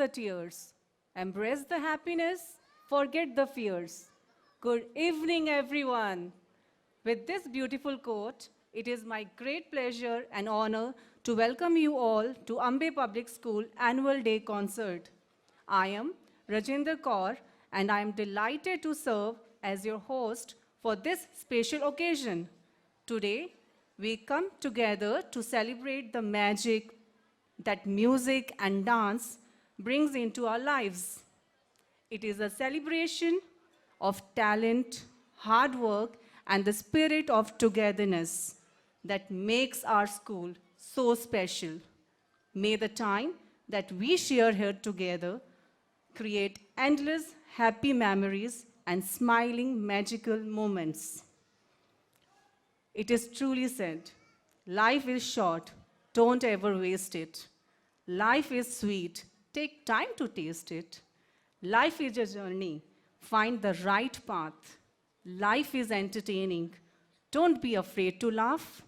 the tears. Embrace the happiness, forget the fears. Good evening, everyone. With this beautiful quote, it is my great pleasure and honor to welcome you all to Ambe Public School Annual Day Concert. I am Rajinder Kaur and I am delighted to serve as your host for this special occasion. Today, we come together to celebrate the magic that music and dance brings into our lives. It is a celebration of talent, hard work, and the spirit of togetherness that makes our school so special. May the time that we share here together create endless happy memories and smiling magical moments. It is truly said, life is short, don't ever waste it. Life is sweet, take time to taste it. Life is a journey, find the right path. Life is entertaining, don't be afraid to laugh.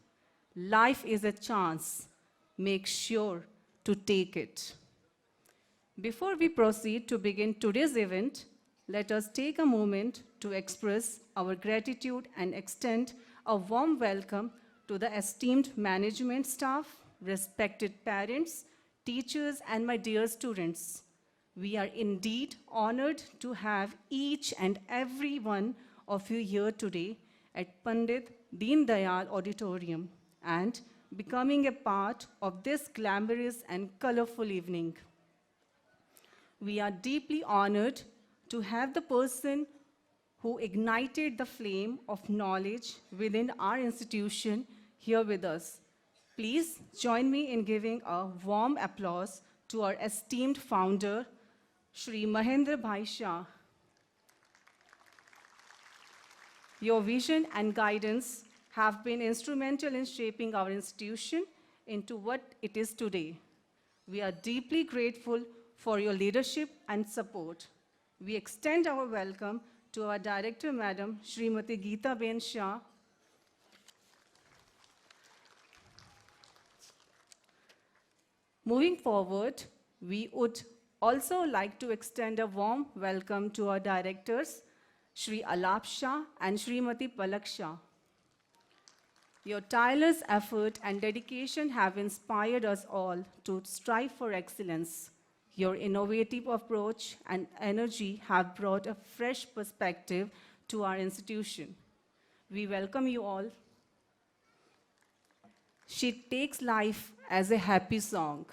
Life is a chance, make sure to take it. Before we proceed to begin today's event, let us take a moment to express our gratitude and extend a warm welcome to the esteemed management staff, respected parents, teachers, and my dear students. We are indeed honored to have each and every one of you here today at Pandit Deen Dayal Auditorium and becoming a part of this glamorous and colorful evening. We are deeply honored to have the person who ignited the flame of knowledge within our institution here with us. Please join me in giving a warm applause to our esteemed founder, Shri Mahendra Bhai Shah. Your vision and guidance have been instrumental in shaping our institution into what it is today. We are deeply grateful for your leadership and support. We extend our welcome to our Director, Madam Srimati Geeta Ben Shah. Moving forward, we would also like to extend a warm welcome to our directors, Shri Alap Shah and Srimati Palak Shah. Your tireless effort and dedication have inspired us all to strive for excellence. Your innovative approach and energy have brought a fresh perspective to our institution. We welcome you all. She takes life as a happy song.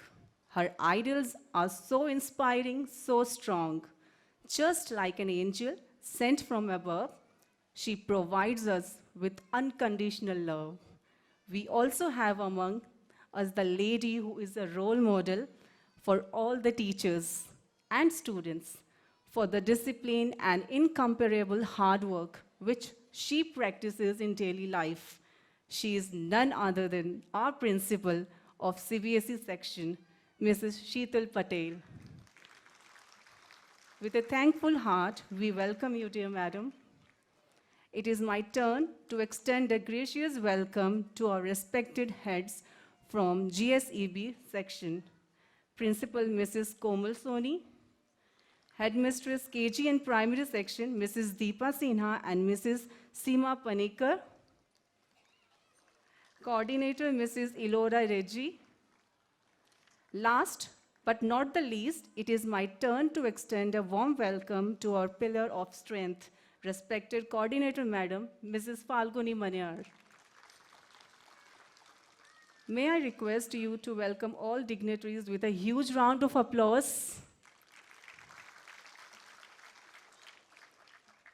Her ideals are so inspiring, so strong. Just like an angel sent from above, she provides us with unconditional love. We also have among us the lady who is a role model for all the teachers and students for the discipline and incomparable hard work which she practices in daily life. She is none other than our principal of CBSE section, Mrs. Sheetal Patel. With a thankful heart, we welcome you, dear madam. It is my turn to extend a gracious welcome to our respected heads from GSEB section. Principal Mrs. Komal Soni, Headmistress KG and Primary Section, Mrs. Deepa Sinha and Mrs. Seema Panikar, Coordinator Mrs. Ilora Reggie. Last but not the least, it is my turn to extend a warm welcome to our pillar of strength, respected Coordinator Madam, Mrs. Falguni Manyar. May I request you to welcome all dignitaries with a huge round of applause.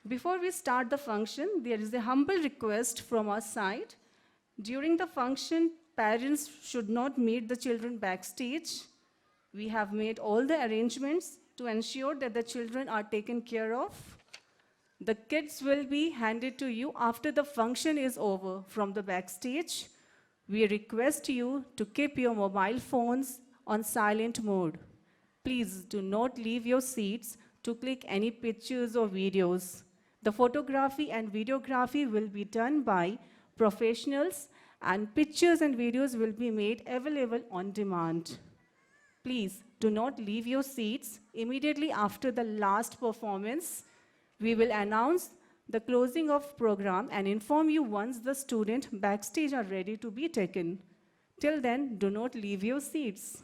Before we start the function, there is a humble request from our side. During the function, parents should not meet the children backstage. We have made all the arrangements to ensure that the children are taken care of. The kids will be handed to you after the function is over from the backstage. We request you to keep your mobile phones on silent mode. Please do not leave your seats to click any pictures or videos. The photography and videography will be done by professionals and pictures and videos will be made available on demand. Please do not leave your seats. Immediately after the last performance, we will announce the closing of program and inform you once the student backstage are ready to be taken. Till then, do not leave your seats.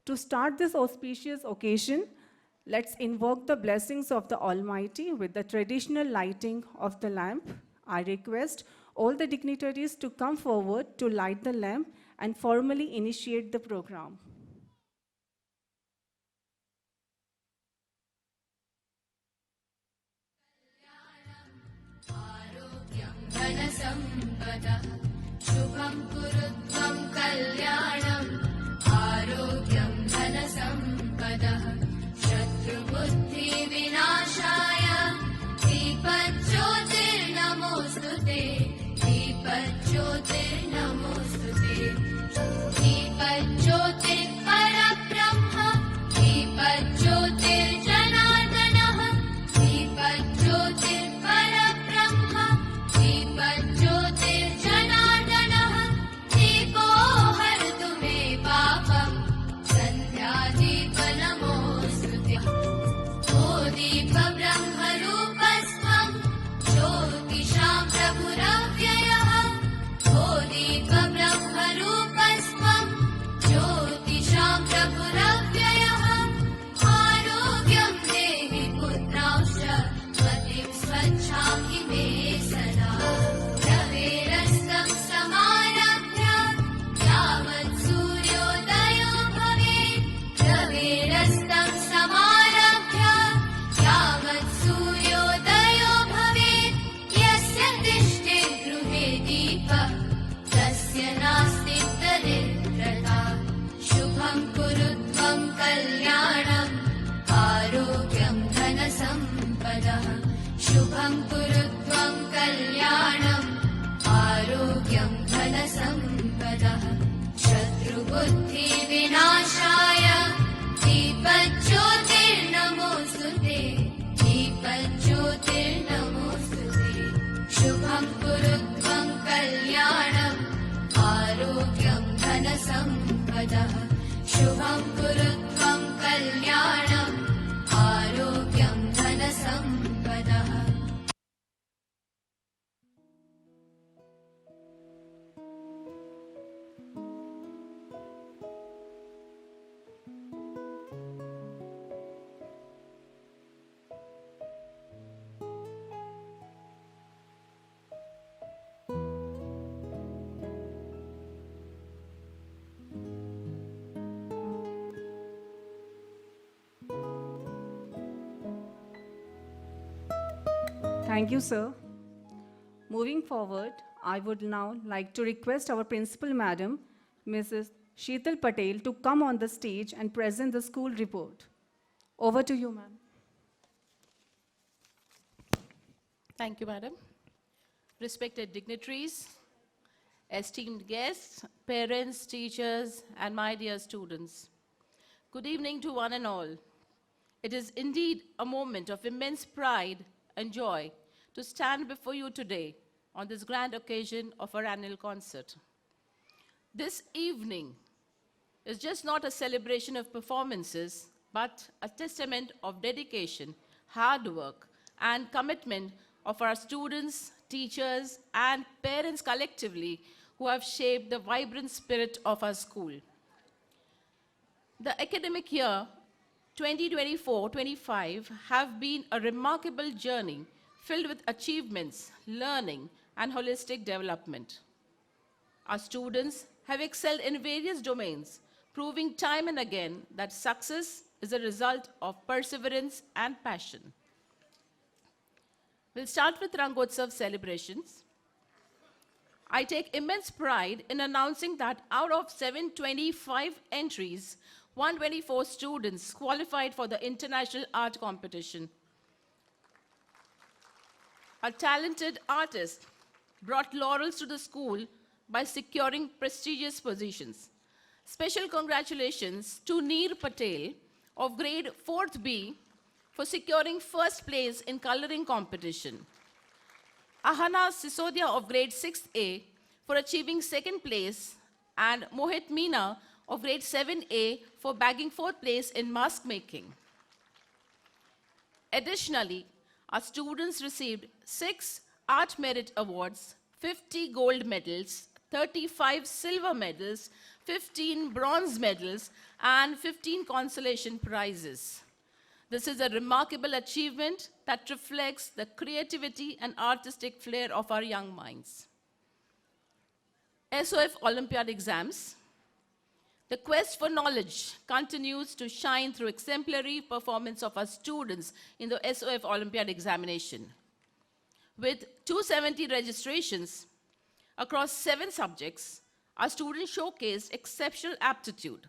To start this auspicious occasion, let's invoke the blessings of the Almighty with the traditional lighting of the lamp. I request all the dignitaries to come forward to light the lamp and formally initiate the program. धनसम्पदः शुभं कुरुत्वं कल्याणम् आरोग्यं धनसम्पदः शत्रुबुद्धिविनाशाय दीपज्योतिर्नमोऽस्तु ते दीपज्योतिर्नमोऽस्तु ते दीपज्योतिर्परब्रह्म दीपज्योतिर्जनार्दनः दीपज्योतिर्परब्रह्म दीपज्योतिर्जनार्दनः दीपो हरतु मे पापम् सन्ध्यादीपनमोऽस्तु ते ओ दीपब्रह्मरूपस्त्वं ज्योतिषां प्रभुरव्ययः ओ दीपब्रह्मरूपस्त्वं ज्योतिषां प्रभुरव्ययः आरोग्यं देहि पुत्रांश्च मतिं स्वच्छामि मे सदा रवेरस्तं समारभ्य यावत् सूर्योदयो भवेत् रवेरस्तं समारभ्य यावत् सूर्योदयो भवेत् यस्य तिष्ठे गृहे दीपः तस्य नास्ति दरिद्रता शुभं कुरुत्वं कल्याणम् आरोग्यं धनसम्पदः शुभं कुरुत्वं कल्याणम् आरोग्यं धनसम्पदः शत्रुबुद्धिविनाशाय दीपज्योतिर्नमोऽस्तु ते दीपज्योतिर्नमोऽस्तु ते शुभं कुरुत्वं कल्याणम् आरोग्यं धनसम्पदः शुभं कुरुत्वं कल्याणम् आरोग्यं धनसम्पदः Thank you, sir. Moving forward, I would now like to request our principal madam, Mrs. Sheetal Patel, to come on the stage and present the school report. Over to you, ma'am. Thank you, madam. Respected dignitaries, esteemed guests, parents, teachers, and my dear students. Good evening to one and all. It is indeed a moment of immense pride and joy to stand before you today on this grand occasion of our annual concert. This evening is just not a celebration of performances, but a testament of dedication, hard work, and commitment of our students, teachers, and parents collectively who have shaped the vibrant spirit of our school. The academic year 2024-25 have been a remarkable journey filled with achievements, learning, and holistic development. Our students have excelled in various domains, proving time and again that success is a result of perseverance and passion. We'll start with Rangotsav celebrations. I take immense pride in announcing that out of 725 entries, 124 students qualified for the International Art Competition. A talented artist brought laurels to the school by securing prestigious positions. Special congratulations to Neer Patel of grade 4th B for securing first place in coloring competition. Ahana Sisodia of grade 6th A for achieving second place and Mohit Meena of grade 7A for bagging 4th place in mask making. Additionally, our students received 6 Art Merit Awards, 50 gold medals, 35 silver medals, 15 bronze medals, and 15 consolation prizes. This is a remarkable achievement that reflects the creativity and artistic flair of our young minds. SOF Olympiad exams. The quest for knowledge continues to shine through exemplary performance of our students in the SOF Olympiad examination. With 270 registrations across 7 subjects, our students showcased exceptional aptitude.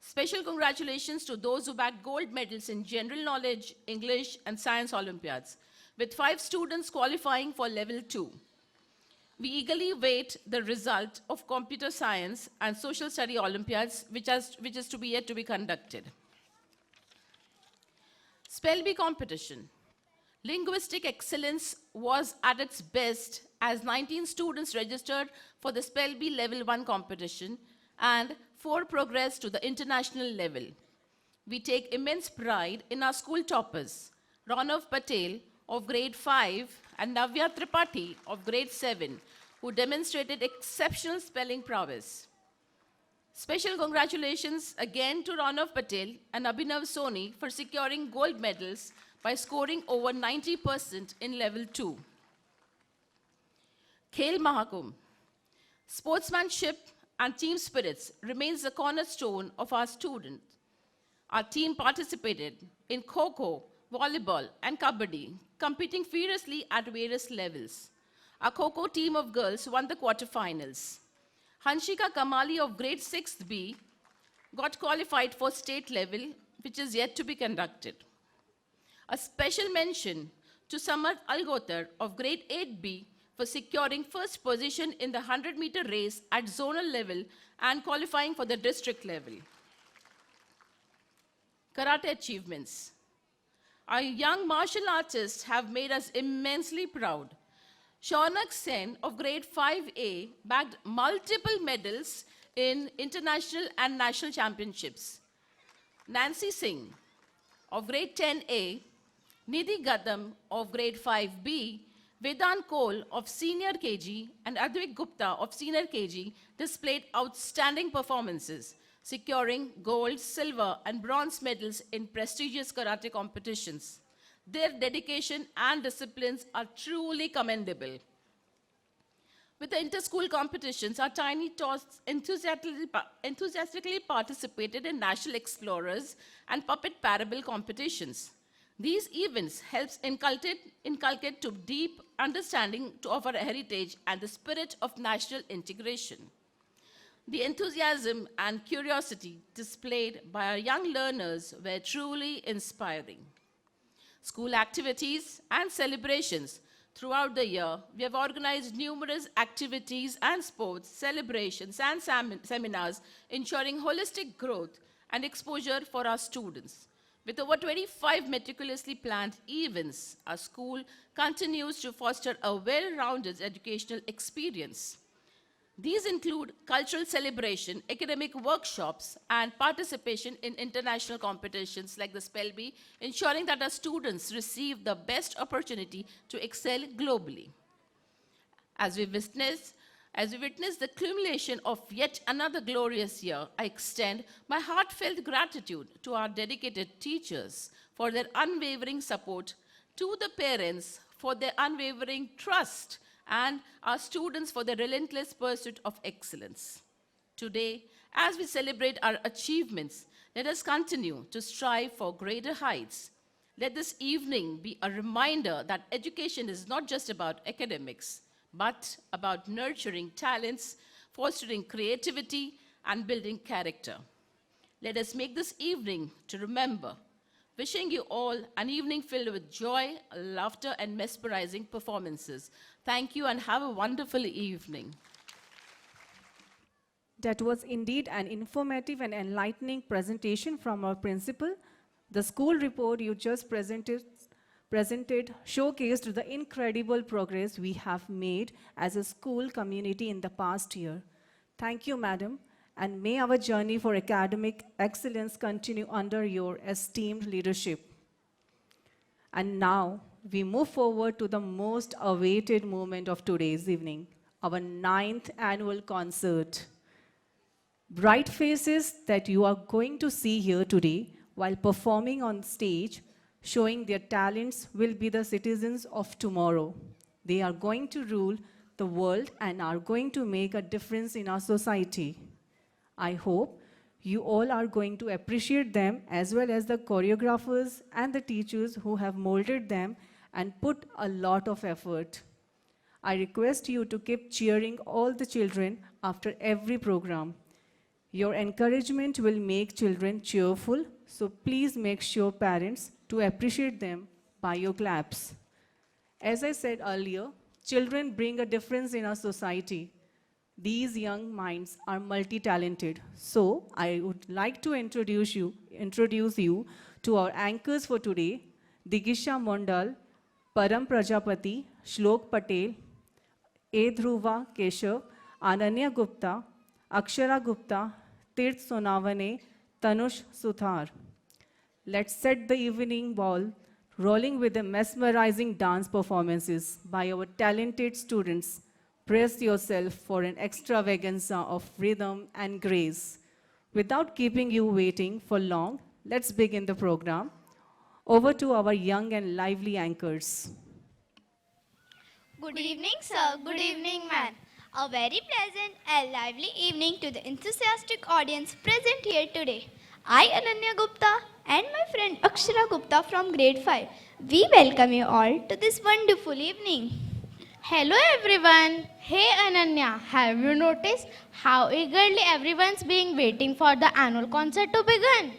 Special congratulations to those who bagged gold medals in general knowledge, English, and science Olympiads, with 5 students qualifying for level 2. We eagerly await the result of computer science and social study Olympiads, which is to be yet to be conducted. Spell-Bee competition. Linguistic excellence was at its best as 19 students registered for the Spell-Bee Level 1 competition and 4 progressed to the international level. We take immense pride in our school toppers, Ranav Patel of grade 5 and Navya Tripathi of grade 7, who demonstrated exceptional spelling prowess. Special congratulations again to Ranav Patel and Abhinav Soni for securing gold medals by scoring over 90% in level 2. Khel Mahakumbh. Sportsmanship and team spirits remains the cornerstone of our students. Our team participated in Kho-Kho, volleyball, and Kabaddi, competing furiously at various levels. Our Kho-Kho team of girls won the quarterfinals. Hanshika Kamali of grade 6th B got qualified for state level, which is yet to be conducted. A special mention to Samarth Algotar of grade 8B for securing first position in the 100-meter race at zonal level and qualifying for the district level. Karate achievements. Our young martial artists have made us immensely proud. Shaunak Sen of grade 5A bagged multiple medals in international and national championships. Nancy Singh of grade 10A, Nidhi Gadam of grade 5B, Vedant Kohl of senior KG, and Advik Gupta of senior KG displayed outstanding performances, securing gold, silver, and bronze medals in prestigious karate competitions. Their dedication and disciplines are truly commendable. With the inter-school competitions, our tiny tots enthusiastically participated in National Explorers and Puppet Parable competitions. These events helps inculcate to deep understanding of our heritage and the spirit of national integration. The enthusiasm and curiosity displayed by our young learners were truly inspiring. School activities and celebrations. Throughout the year, we have organized numerous activities and sports, celebrations, and seminars, ensuring holistic growth and exposure for our students. With over 25 meticulously planned events, our school continues to foster a well-rounded educational experience. These include cultural celebration, academic workshops, and participation in international competitions like the Spell-Bee, ensuring that our students receive the best opportunity to excel globally. As we witness the culmination of yet another glorious year, I extend my heartfelt gratitude to our dedicated teachers for their unwavering support, to the parents for their unwavering trust, and our students for their relentless pursuit of excellence. Today, as we celebrate our achievements, let us continue to strive for greater heights. Let this evening be a reminder that education is not just about academics, but about nurturing talents, fostering creativity, and building character. Let us make this evening to remember. Wishing you all an evening filled with joy, laughter, and mesmerizing performances. Thank you and have a wonderful evening. That was indeed an informative and enlightening presentation from our principal. The school report you just presented showcased the incredible progress we have made as a school community in the past year. Thank you, madam, and may our journey for academic excellence continue under your esteemed leadership. And now we move forward to the most awaited moment of today's evening, our 9th annual concert. Bright faces that you are going to see here today while performing on stage, showing their talents, will be the citizens of tomorrow. They are going to rule the world and are going to make a difference in our society. I hope you all are going to appreciate them as well as the choreographers and the teachers who have molded them and put a lot of effort. I request you to keep cheering all the children after every program. Your encouragement will make children cheerful, so please make sure parents to appreciate them by your claps. As I said earlier, children bring a difference in our society. These young minds are multi-talented. So I would like to introduce you to our anchors for today, Digisha Mondal, Param Prajapati, Shlok Patel, A. Dhruva Keshav, Ananya Gupta, Akshara Gupta, Tirth Sonavane, Tanush Suthar. Let's set the evening ball rolling with the mesmerizing dance performances by our talented students. Brace yourself for an extravaganza of rhythm and grace. Without keeping you waiting for long, let's begin the program. Over to our young and lively anchors. Good evening, sir. Good evening, ma'am. A very pleasant and lively evening to the enthusiastic audience present here today. I, Ananya Gupta, and my friend Akshara Gupta from grade 5, we welcome you all to this wonderful evening. Hello everyone. Hey Ananya, have you noticed how eagerly everyone's being waiting for the annual concert to begin?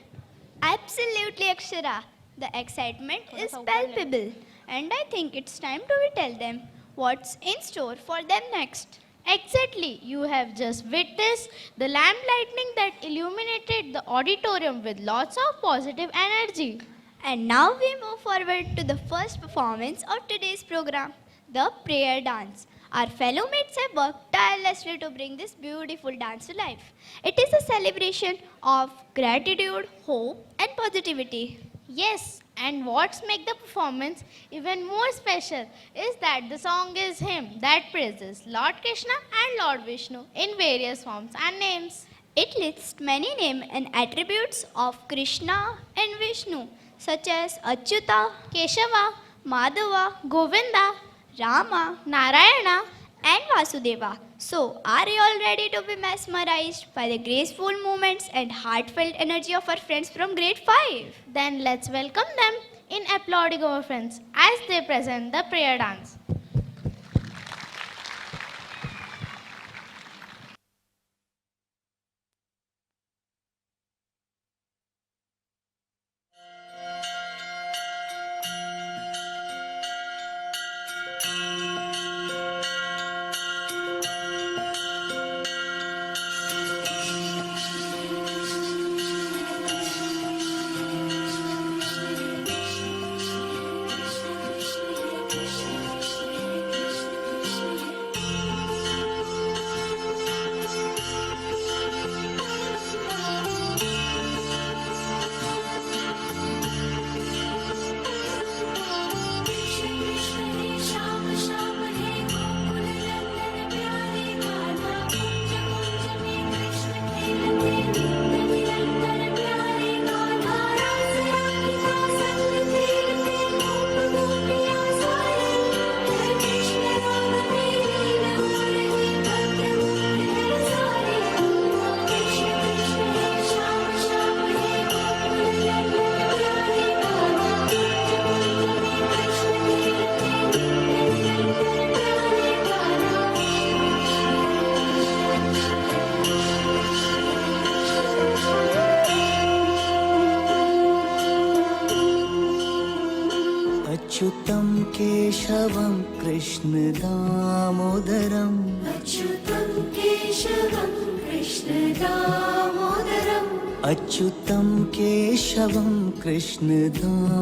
Absolutely, Akshara. The excitement is palpable, and I think it's time to tell them what's in store for them next. Exactly. You have just witnessed the lamp lightning that illuminated the auditorium with lots of positive energy. And now we move forward to the first performance of today's program, the prayer dance. Our fellow mates have worked tirelessly to bring this beautiful dance to life. It is a celebration of gratitude, hope, and positivity. Yes, and what's make the performance even more special is that the song is hymn that praises Lord Krishna and Lord Vishnu in various forms and names. It lists many names and attributes of Krishna and Vishnu, such as Achyuta, Keshava, Madhava, Govinda, Rama, Narayana. and Vasudeva. So, are you all ready to be mesmerized by the graceful movements and heartfelt energy of our friends from grade 5? Then let's welcome them in applauding our friends as they present the prayer dance. अच्युतं केशवं कृष्णदामोदरम् अच्युतं केशवं कृष्णदामोदरम् अच्युतं केशवं कृष्णदामोदरम्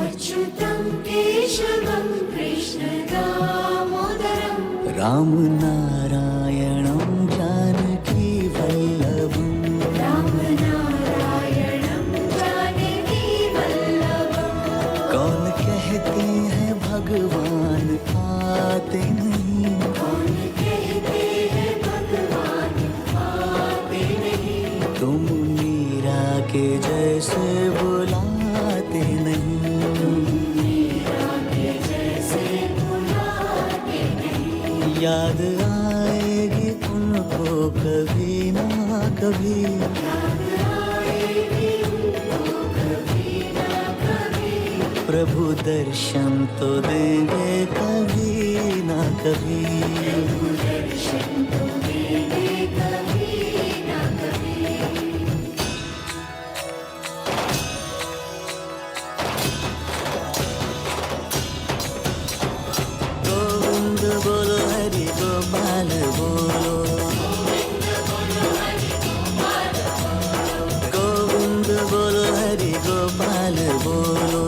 अच्युतं केशवं कृष्णदामोदरम् रामनारायणं तुम मीरा के जैसे बुलाते नहीं, याद आएगी तुमको कभी ना कभी, प्रभु दर्शन तो देंगे कभी ना कभी। गोविंद बोलो हरि गोपाल बोलो, गोविंद बोलो हरि गोपाल बोलो,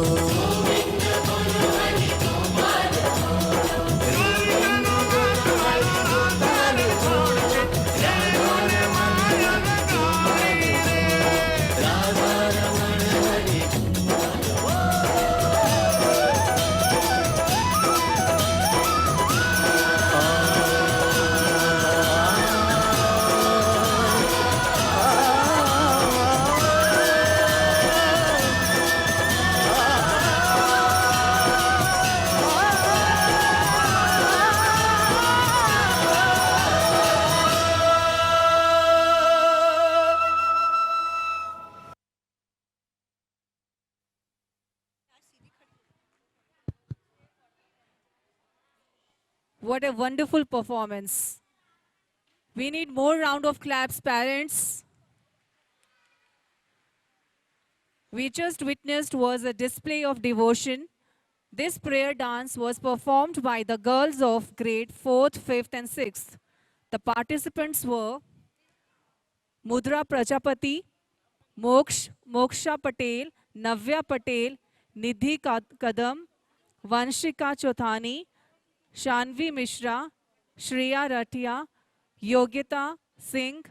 What a wonderful performance. We need more round of claps, parents. We just witnessed was a display of devotion. This prayer dance was performed by the girls of grade 4th, 5th and 6th. The participants were Mudra Prajapati, Moksha Patel, Navya Patel, Nidhi Kadam, Vanshika Chothani, Shanvi Mishra, Shreya Ratia, Yogita Singh,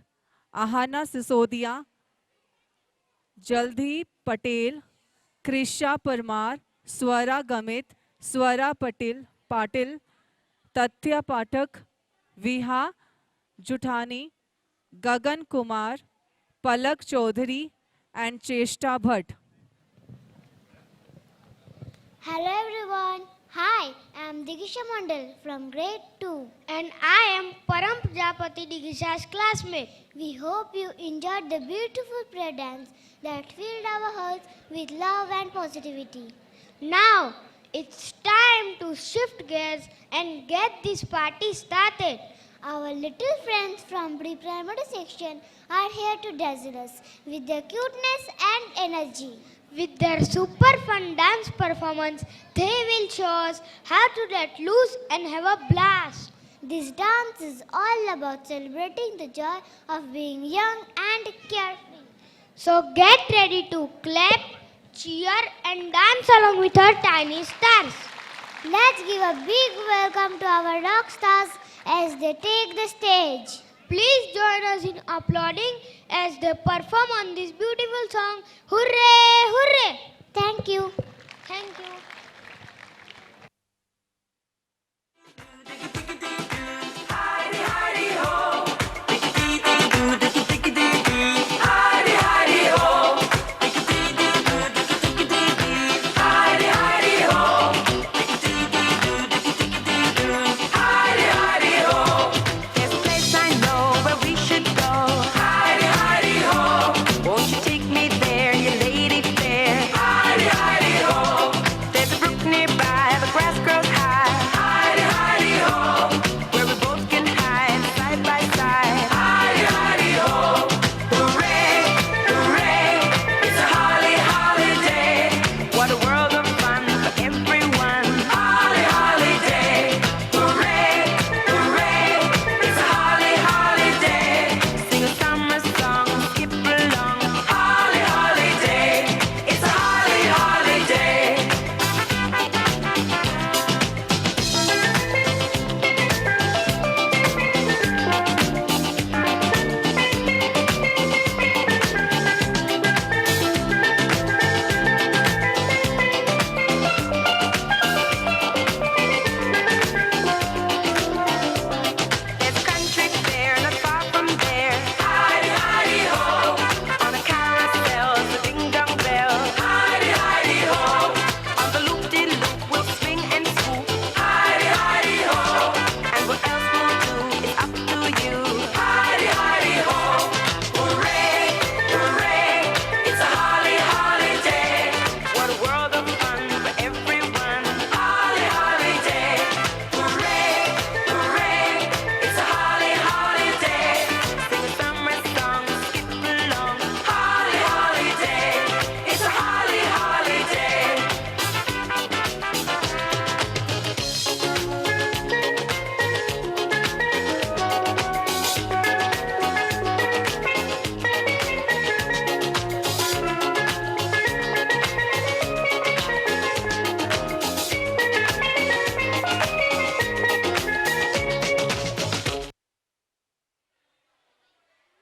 Ahana Sisodia, Jaldi Patel, Krisha Parmar, Swara Gamit, Swara Patil, Tatya Pathak, Viha Juthani, Gagan Kumar, Palak Chaudhary and Cheshta Bhatt. Hello everyone. Hi, I am Digisha Mandal from grade 2 and I am Param Prajapati Digisha's classmate. We hope you enjoyed the beautiful prayer dance that filled our hearts with love and positivity. Now, it's time to shift gears and get this party started. Our little friends from pre-primary section are here to dazzle us with their cuteness and energy. With their super fun dance performance, they will show us how to let loose and have a blast. This dance is all about celebrating the joy of being young and carefree. So get ready to clap, cheer and dance along with our tiny stars. Let's give a big welcome to our rock stars as they take the stage. Please join us in applauding as they perform on this beautiful song. Hooray! Hooray! Thank you. Thank you. There's a place I know where we should go. Heidi, Heidi, ho. Won't you take me there, you lady fair? Heidi, Heidi, ho.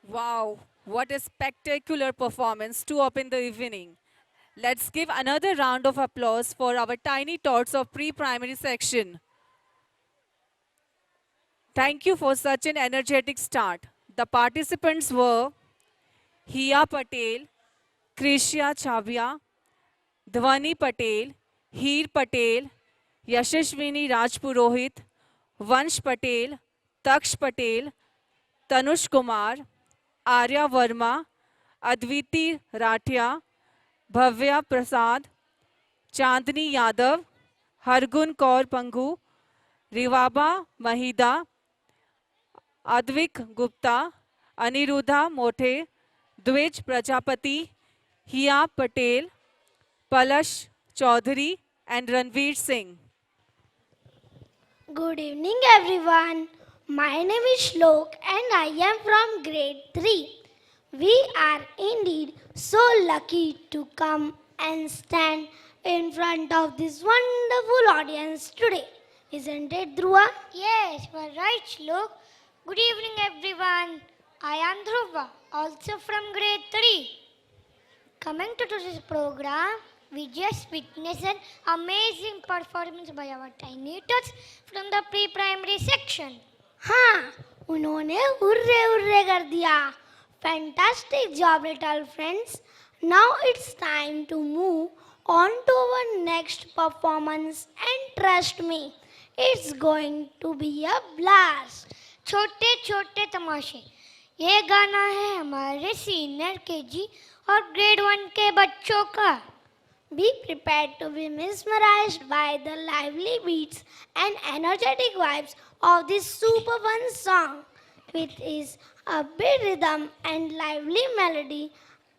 Wow, what a spectacular performance to open the evening. Let's give another round of applause for our tiny tots of pre-primary section. Thank you for such an energetic start. The participants were Hiya Patel, Krishya Chavia, Dhwani Patel, Heer Patel, Yashashwini Rajpurohit, Vansh Patel, Taksh Patel, Tanush Kumar, Arya Verma, Adviti Rathia, Bhavya Prasad, Chandni Yadav, Hargun Kaur Pangu, Rivaba Mahida, Advik Gupta, Aniruddha Mothe, Dvij Prajapati, Hiya Patel, Palash Chaudhary, and Ranveer Singh. Good evening, everyone. My name is Shlok and I am from grade 3. We are indeed so lucky to come and stand in front of this wonderful audience today. Isn't it, Dhruva? Yes, you are right, Shlok. Good evening, everyone. I am Dhruva, also from grade 3. Coming to today's program, we just witnessed an amazing performance by our tiny tots from the pre-primary section. हाँ, उन्होंने hurray hurray कर दिया. Fantastic job, little friends. Now it's time to move on to our next performance, and trust me, it's going to be a blast. छोटे छोटे तमाशे. ये गाना है हमारे सीनियर केजी और ग्रेड 1 के बच्चों का. Be prepared to be mesmerized by the lively beats and energetic vibes of this super fun song. With its upbeat rhythm and lively melody,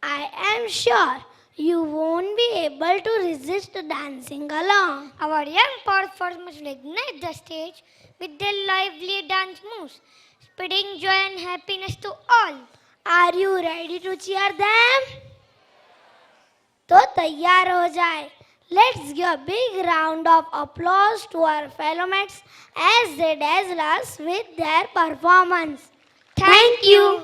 I am sure you won't be able to resist dancing along. Our young performers will ignite the stage with their lively dance moves, spreading joy and happiness to all. Are you ready to cheer them? तो तैयार हो जाए. Let's give a big round of applause to our fellow mates as they dazzle us with their performance. Thank you.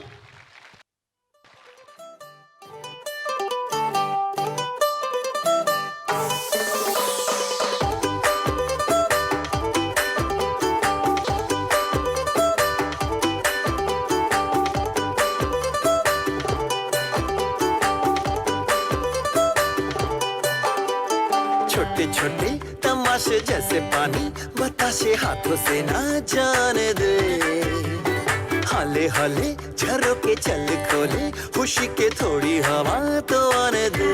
छोटे छोटे तमाशे जैसे पानी बताशे हाथों से ना जाने दे. हाले हाले झरोके चल खोले खुशी के थोड़ी हवा तो आने दे.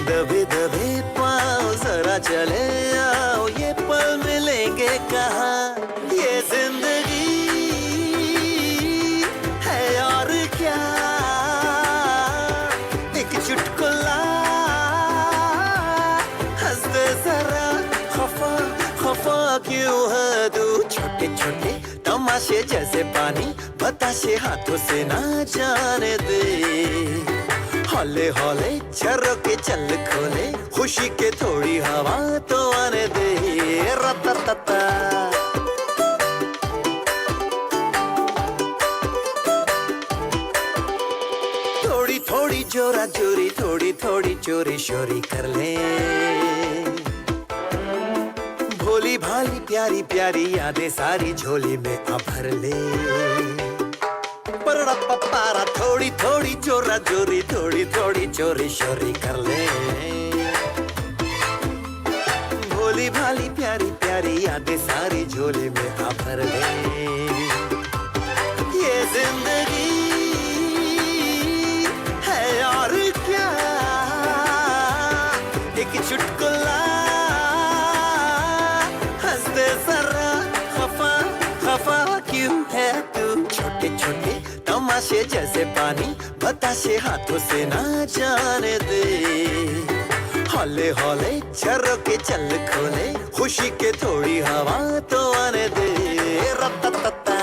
दबे दबे पाँव जरा चले आओ ये पल मिलेंगे कहाँ. ये जिंदगी है और क्या एक चुटकुला. हंसते जरा खफा खफा क्यों है तू. छोटे छोटे तमाशे जैसे पानी बताशे हाथों से ना जाने दे. हौले हौले झरोके चल खोले खुशी के थोड़ी हवा तो आने दे. रततता थोड़ी थोड़ी जोरा जोरी थोड़ी थोड़ी चोरी शोरी कर ले. भोली भाली प्यारी प्यारी यादें सारी झोली में आ भर ले. परड़ा पपारा थोड़ी थोड़ी जोरा जोरी थोड़ी थोड़ी चोरी शोरी कर ले. भोली भाली प्यारी प्यारी यादें सारी झोली में आ भर ले. ये जिंदगी है और क्या एक चुटकुला. हंसते जरा खफा खफा क्यों है तू. छोटे छोटे तमाशे जैसे पानी बताशे हाथों से ना जाने दे. हौले हौले झरोके चल खोले खुशी के थोड़ी हवा तो आने दे. रततता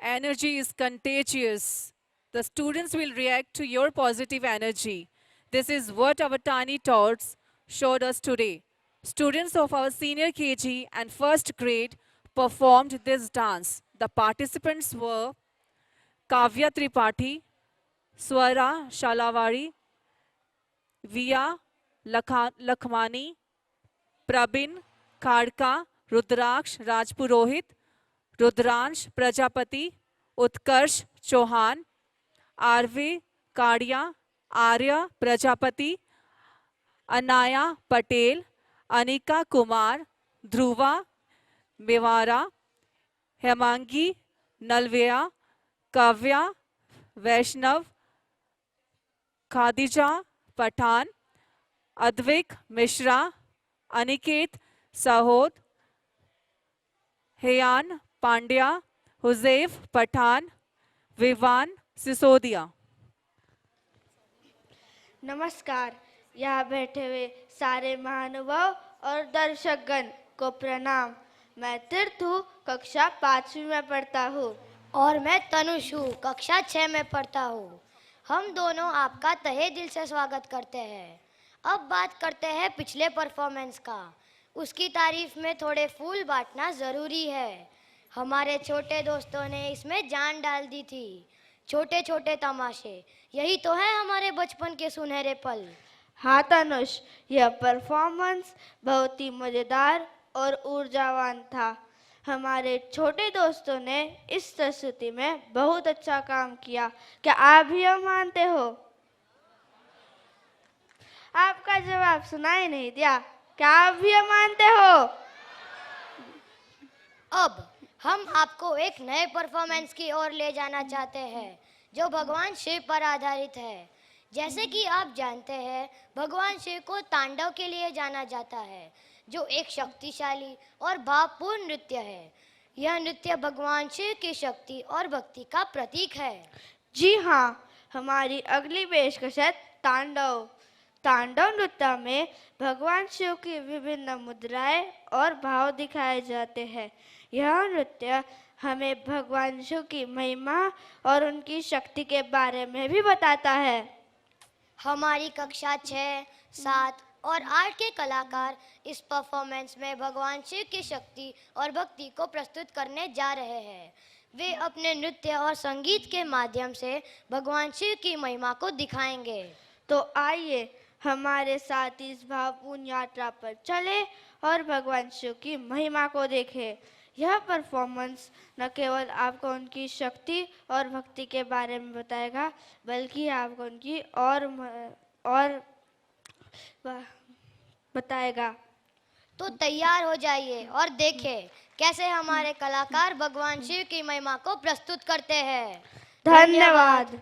Energy is contagious. The students will react to your positive energy. This is what our tiny tots showed us today. Students of our senior KG and first grade performed this dance. The participants were Kavya Tripathi, Swara Shalavari, Via Lakhmani, Prabin Khadka, Rudraksh Rajpurohit, Rudransh Prajapati, Utkarsh Chauhan, Arve Kadia, Arya Prajapati, Anaya Patel, Anika Kumar, Dhruva Mewara, Hemangi Nalvea, Kavya Vaishnav, Khadija Pathan, Advik Mishra, Aniket Sahod, Heyan Pandya, Huzaif Pathan, Vivan Sisodia. नमस्कार। यहाँ बैठे हुए सारे महानुभाव और दर्शकगण को प्रणाम। मैं तीर्थ हूँ, कक्षा 5वीं में पढ़ता हूँ। और मैं तनुष हूँ, कक्षा 6 में पढ़ता हूँ। हम दोनों आपका तहे दिल से स्वागत करते हैं। अब बात करते हैं पिछले परफॉर्मेंस का। उसकी तारीफ में थोड़े फूल बांटना ज़रूरी है। हमारे छोटे दोस्तों ने इसमें जान डाल दी थी। छोटे छोटे तमाशे, यही तो है हमारे बचपन के सुनहरे पल। हाँ तनुष, यह परफॉर्मेंस बहुत ही मज़ेदार और ऊर्जावान था। हमारे छोटे दोस्तों ने इस प्रस्तुति में बहुत अच्छा काम किया। क्या आप भी यह मानते हो? आपका जवाब सुनाई नहीं दिया। क्या आप भी यह मानते हो? अब हम आपको एक नए परफॉर्मेंस की ओर ले जाना चाहते हैं जो भगवान शिव पर आधारित है। जैसे कि आप जानते हैं, भगवान शिव को तांडव के लिए जाना जाता है, जो एक शक्तिशाली और भावपूर्ण नृत्य है। यह नृत्य भगवान शिव की शक्ति और भक्ति का प्रतीक है। जी हाँ, हमारी अगली पेशकश है तांडव। तांडव नृत्य में भगवान शिव की विभिन्न मुद्राएं और भाव दिखाए जाते हैं। यह नृत्य हमें भगवान शिव की महिमा और उनकी शक्ति के बारे में भी बताता है। हमारी कक्षा 6, 7 और 8 के कलाकार इस परफॉर्मेंस में भगवान शिव की शक्ति और भक्ति को प्रस्तुत करने जा रहे हैं। वे अपने नृत्य और संगीत के माध्यम से भगवान शिव की महिमा को दिखाएंगे। तो आइए हमारे साथ इस भावपूर्ण यात्रा पर चले और भगवान शिव की महिमा को देखें। यह परफॉर्मेंस न केवल आपको उनकी शक्ति और भक्ति के बारे में बताएगा, बल्कि आपको उनकी और बताएगा। तो तैयार हो जाइए और देखें कैसे हमारे कलाकार भगवान शिव की महिमा को प्रस्तुत करते हैं। धन्यवाद।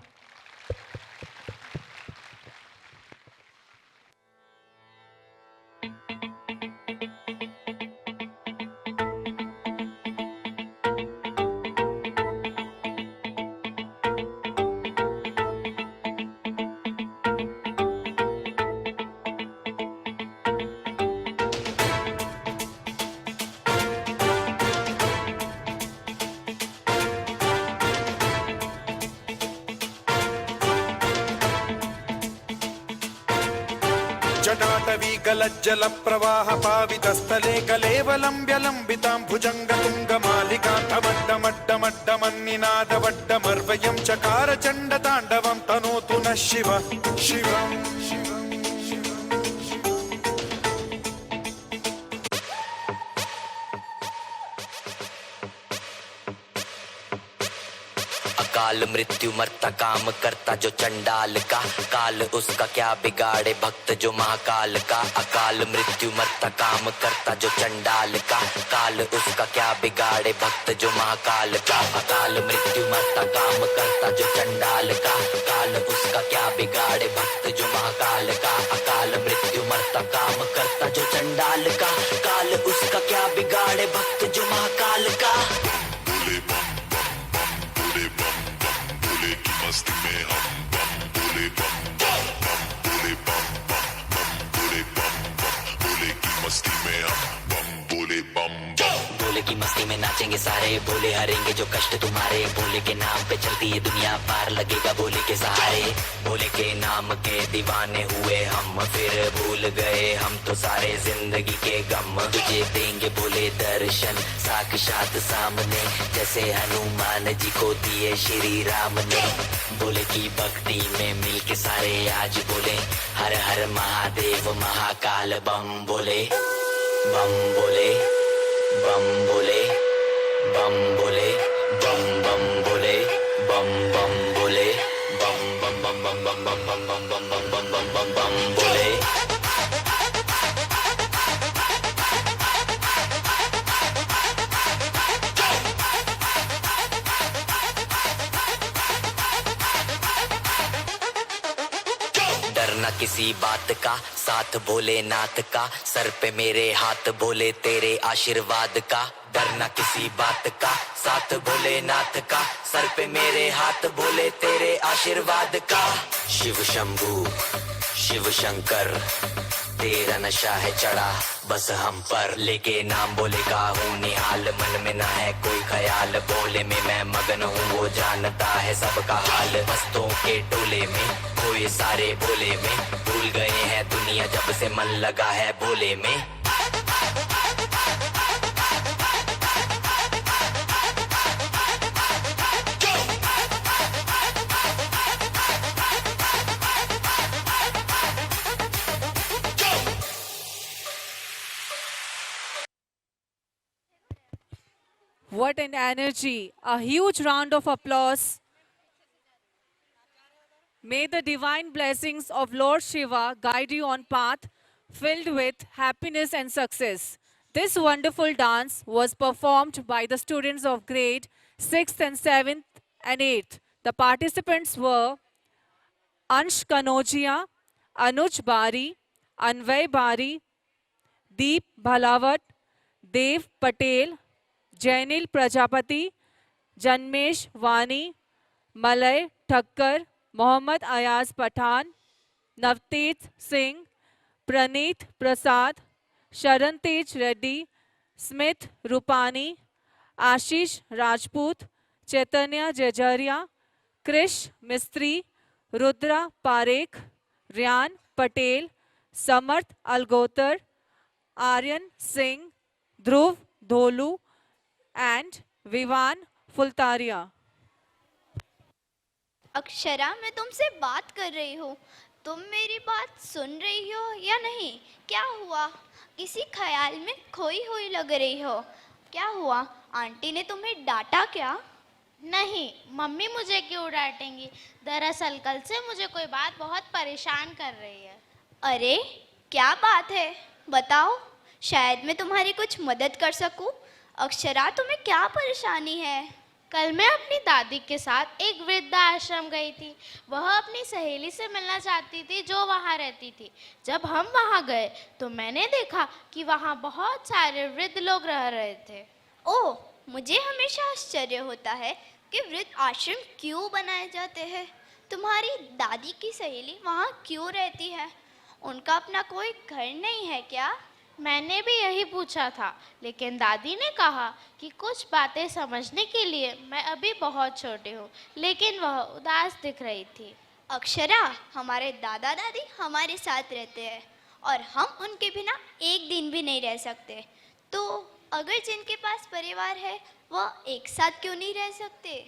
जटाटवी गलज्जल प्रवाह पावितस्थले कलेवलम्ब्य लम्बितां भुजङ्गतुङ्गमालिकां तवड्डमड्डमड्डमन्निनादवड्डमर्वयं चकार चण्डताण्डवं तनोतु नः शिव शिवम्। काल मृत्यु मरता काम करता जो चंडाल का, काल उसका क्या बिगाड़े भक्त जो महाकाल का। अकाल मृत्यु मरता काम करता जो चंडाल का, काल उसका क्या बिगाड़े भक्त जो महाकाल का। अकाल मृत्यु मरता काम करता जो चंडाल का, काल उसका क्या बिगाड़े भक्त जो महाकाल का। अकाल मृत्यु मरता काम करता जो चंडाल का, काल उसका क्या बिगाड़े भक्त जो महाकाल का। मस्ती में हम बम बोले बम बम बम बोले बम बम बम बोले बम बम बोले की मस्ती में हम बम बोले बम बम बोले की मस्ती में नाचेंगे सारे, भोले हरेंगे जो कष्ट तुम्हारे, भोले के नाम पे चलती है दुनिया, पार लगेगा भोले के सहारे। भोले के नाम के दीवाने हुए हम, फिर भूल गए हम तो सारे जिंदगी के गम। तुझे देंगे भोले दर्शन साक्षात सामने, जैसे हनुमान जी को दिए श्री राम ने। भोले की भक्ति में मिल के सारे आज बोले, हर हर महादेव महाकाल बम बोले, बम बोले, बम बोले, बम बोले, बम बम बोले, बम बम बोले, बम बम बम बम बम बम बम बम बम बम बम बम बम बम बोले। डरना किसी बात का, साथ भोलेनाथ का, सर पे मेरे हाथ भोले तेरे आशीर्वाद का। डरना किसी बात का, साथ भोलेनाथ का, सर पे मेरे हाथ भोले तेरे आशीर्वाद का। शिव शंभू शिव शंकर, तेरा नशा है चढ़ा बस हम पर, लेके नाम बोले का हूँ निहाल, मन में ना है कोई ख्याल, बोले में मैं मगन हूँ वो जानता है सबका हाल। मस्तों के टोले में खोए सारे भोले में, भूल गए हैं दुनिया जब से मन लगा है भोले में। What an energy! A huge round of applause. May the divine blessings of Lord Shiva guide you on path filled with happiness and success. This wonderful dance was performed by the students of grade 6th and 7th and 8th. The participants were Ansh Kanojia, Anuj Bari, Anvay Bari, Deep Bhalawat, Dev Patel, Jainil Prajapati, Janmesh Vani, Malay Thakkar, Mohammad Ayaz Pathan, Navteej Singh, Praneeth Prasad, Sharantej Reddy, Smith Rupani, Ashish Rajput, Chaitanya Jajaria, Krish Mistry, Rudra Parekh, Ryan Patel, Samarth Algotar, Aryan Singh, Dhruv Dholu, and Vivan Fultaria. Akshara, मैं तुमसे बात कर रही हूँ, तुम मेरी बात सुन रही हो या नहीं? क्या हुआ? किसी ख्याल में खोई हुई लग रही हो। क्या हुआ? आंटी ने तुम्हें डांटा क्या? नहीं, मम्मी मुझे क्यों डांटेंगी? दरअसल कल से मुझे कोई बात बहुत परेशान कर रही है। अरे, क्या बात है? बताओ, शायद मैं तुम्हारी कुछ मदद कर सकूं। अक्षरा, तुम्हें क्या परेशानी है? कल मैं अपनी दादी के साथ एक वृद्धा आश्रम गई थी। वह अपनी सहेली से मिलना चाहती थी जो वहाँ रहती थी। जब हम वहाँ गए तो मैंने देखा कि वहाँ बहुत सारे वृद्ध लोग रह रहे थे। ओह, मुझे हमेशा आश्चर्य होता है कि वृद्ध आश्रम क्यों बनाए जाते हैं। तुम्हारी दादी की सहेली वहाँ क्यों रहती है? उनका अपना कोई घर नहीं है क्या? मैंने भी यही पूछा था, लेकिन दादी ने कहा कि कुछ बातें समझने के लिए मैं अभी बहुत छोटी हूँ। लेकिन वह उदास दिख रही थी। अक्षरा, हमारे दादा दादी हमारे साथ रहते हैं और हम उनके बिना एक दिन भी नहीं रह सकते। तो अगर जिनके पास परिवार है वह एक साथ क्यों नहीं रह सकते?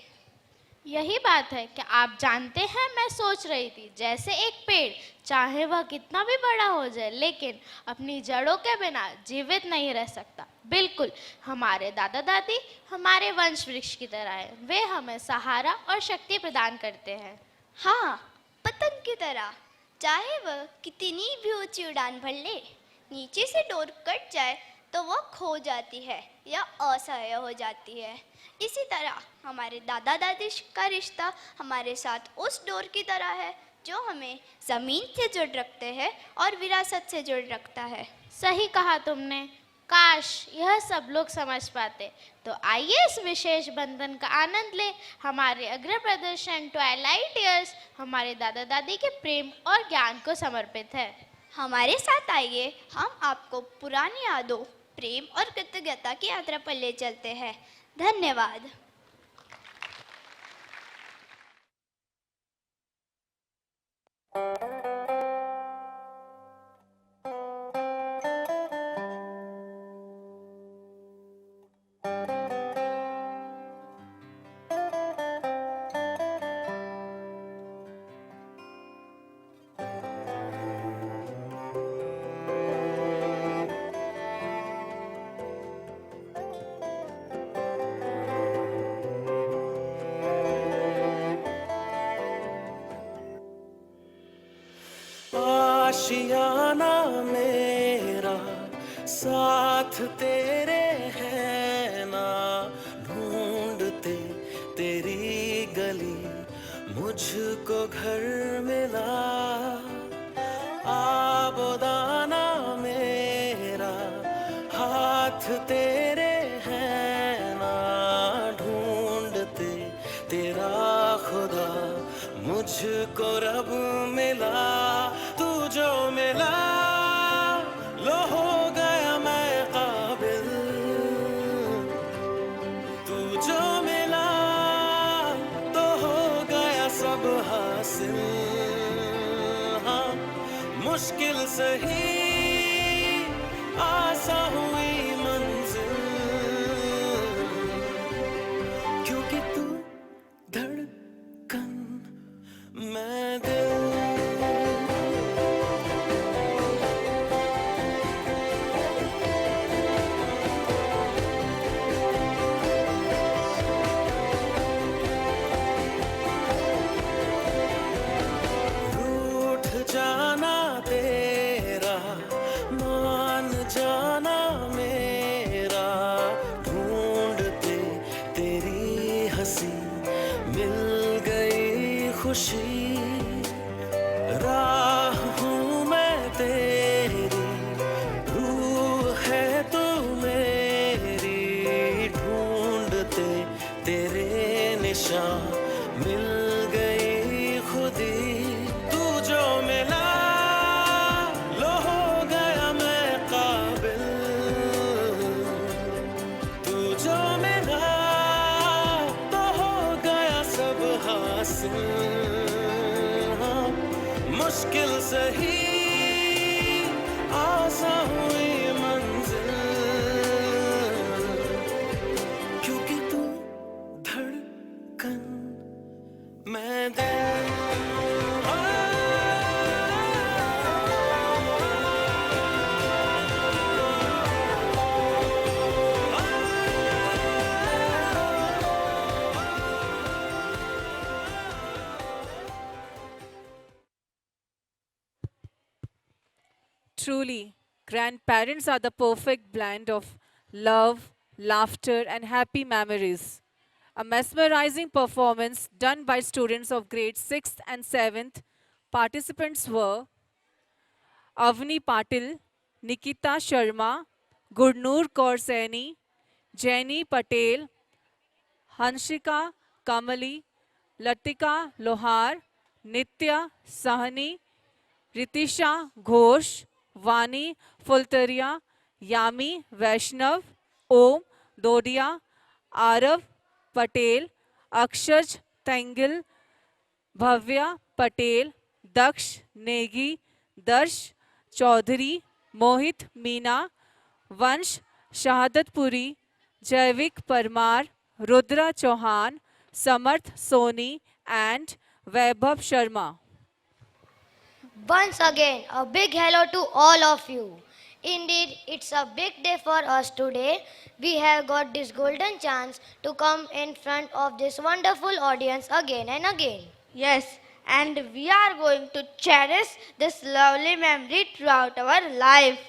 यही बात है कि आप जानते हैं, मैं सोच रही थी जैसे एक पेड़, चाहे वह कितना भी बड़ा हो जाए, लेकिन अपनी जड़ों के बिना जीवित नहीं रह सकता। बिल्कुल, हमारे दादा दादी हमारे वंश वृक्ष की तरह हैं। वे हमें सहारा और शक्ति प्रदान करते हैं। हाँ, पतंग की तरह। चाहे वह कितनी भी ऊंची उड़ान भर ले, नीचे से डोर कट जाए तो वह खो जाती है या असह्य हो जाती है। इसी तरह हमारे दादा दादी का रिश्ता हमारे साथ उस डोर की तरह है जो हमें ज़मीन से जोड़ रखते हैं और विरासत से जोड़ रखता है। सही कहा तुमने। काश यह सब लोग समझ पाते। तो आइए इस विशेष बंधन का आनंद ले। हमारे अग्र प्रदर्शन ट्वाइलाइट ईयर्स हमारे दादा दादी के प्रेम और ज्ञान को समर्पित है। हमारे साथ आइए, हम आपको पुरानी यादों, प्रेम और कृतज्ञता की यात्रा पर ले चलते हैं। धन्यवाद। आशियाना मेरा साथ तेरे है ना, ढूंढते तेरी गली मुझको घर मिला। आबोदाना मेरा हाथ तेरे है ना, ढूंढते तेरा खुदा मुझको रब मिला। तू जो मिला लो हो गया मैं काबिल, तू जो मिला तो हो गया सब हासिल। हाँ मुश्किल सही आसा हुई मंजिल, क्योंकि तू धड़कन मैं दिल। रूठ जाना तेरा मान जाना मेरा, ढूंढते तेरी हंसी मिल गई खुशी। राह हूँ मैं तेरी, रूह है तू मेरी, ढूंढते तेरे निशान मिल गई खुदी। तू जो मिला लो हो गया मैं काबिल, तू जो मिला तो हो गया सब हासिल। हाँ, मुश्किल सही आसा हुई मंजिल, क्योंकि तू धड़कन मैं दिल। Truly, grandparents are the perfect blend of love, laughter, and happy memories. A mesmerizing performance done by students of grades 6th and 7th. Participants were Avni Patil, Nikita Sharma, Gurnur Kaur Saini, Jenny Patel, Hanshika Kamali, Latika Lohar, Nitya Sahani, Ritisha Ghosh, Vani Fultaria, Yami Vaishnav, Om Dodia, Arav Patel, Akshaj Tangil, Bhavya Patel, Daksh Negi, Darsh Chaudhary, Mohit Meena, Vansh Shahadatpuri, Jaivik Parmar, Rudra Chauhan, Samarth Soni, and Vaibhav Sharma. Once again, a big hello to all of you. Indeed, it's a big day for us today. We have got this golden chance to come in front of this wonderful audience again and again. Yes, and we are going to cherish this lovely memory throughout our life.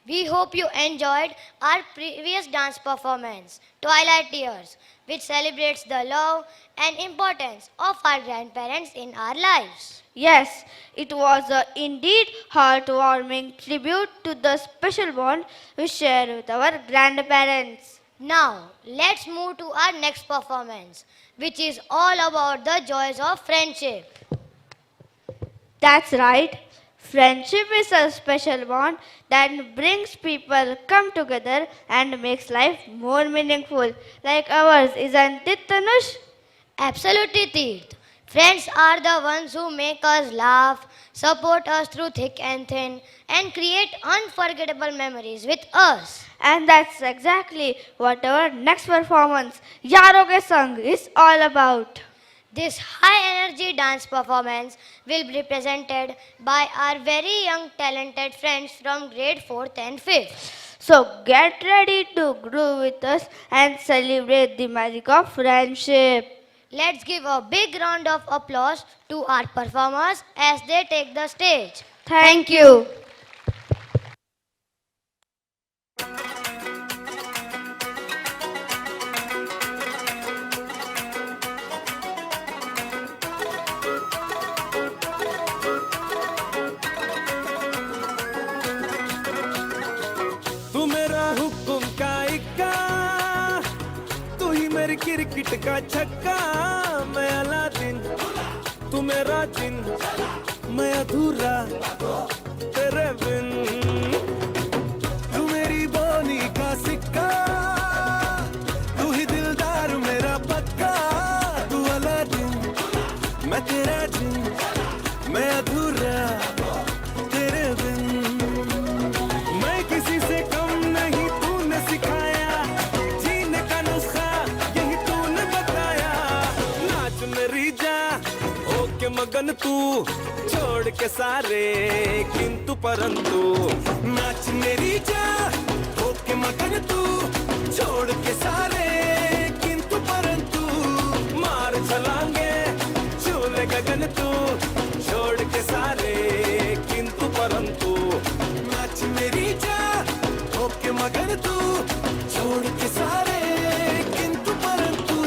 We hope you enjoyed our previous dance performance, Twilight Tears, which celebrates the love and importance of our grandparents in our lives. Yes, it was a indeed heartwarming tribute to the special bond we share with our grandparents. Now, let's move to our next performance, which is all about the joys of friendship. That's right. Friendship is a special bond that brings people come together and makes life more meaningful, like ours, isn't it, Tanush? Absolutely, Tirth. Friends are the ones who make us laugh, support us through thick and thin, and create unforgettable memories with us. And that's exactly what our next performance, Yaro Ke Sang, is all about. This high energy dance performance will be presented by our very young talented friends from grade 4th and 5th. So get ready to groove with us and celebrate the magic of friendship. Let's give a big round of applause to our performers as they take the stage. Thank you. तू मेरा हुक्म का इक्का, तू ही मेरी cricket का छक्का, मैं अलादीन, तू मेरा जिन, मैं अधूरा तेरे बिन, तू मेरी बोनी का सिक्का, तू ही दिलदार मेरा पक्का, तू अलादीन, मैं तेरा जिन, मैं अधूरा तेरे बिन, मैं किसी से कम नहीं, तूने सिखाया जीने का नुस्खा, यही तूने बताया, नाच मेरी जा होके मगन तू, छोड़ के सारे किंतु परंतु, नाच मेरी जा होके मगन तू, छोड़ के सारे किंतु परंतु, मार छलांगे झूले गगन तू, छोड़ के सारे किंतु परंतु, नाच मेरी जा होके मगन तू, छोड़ के सारे किंतु परंतु,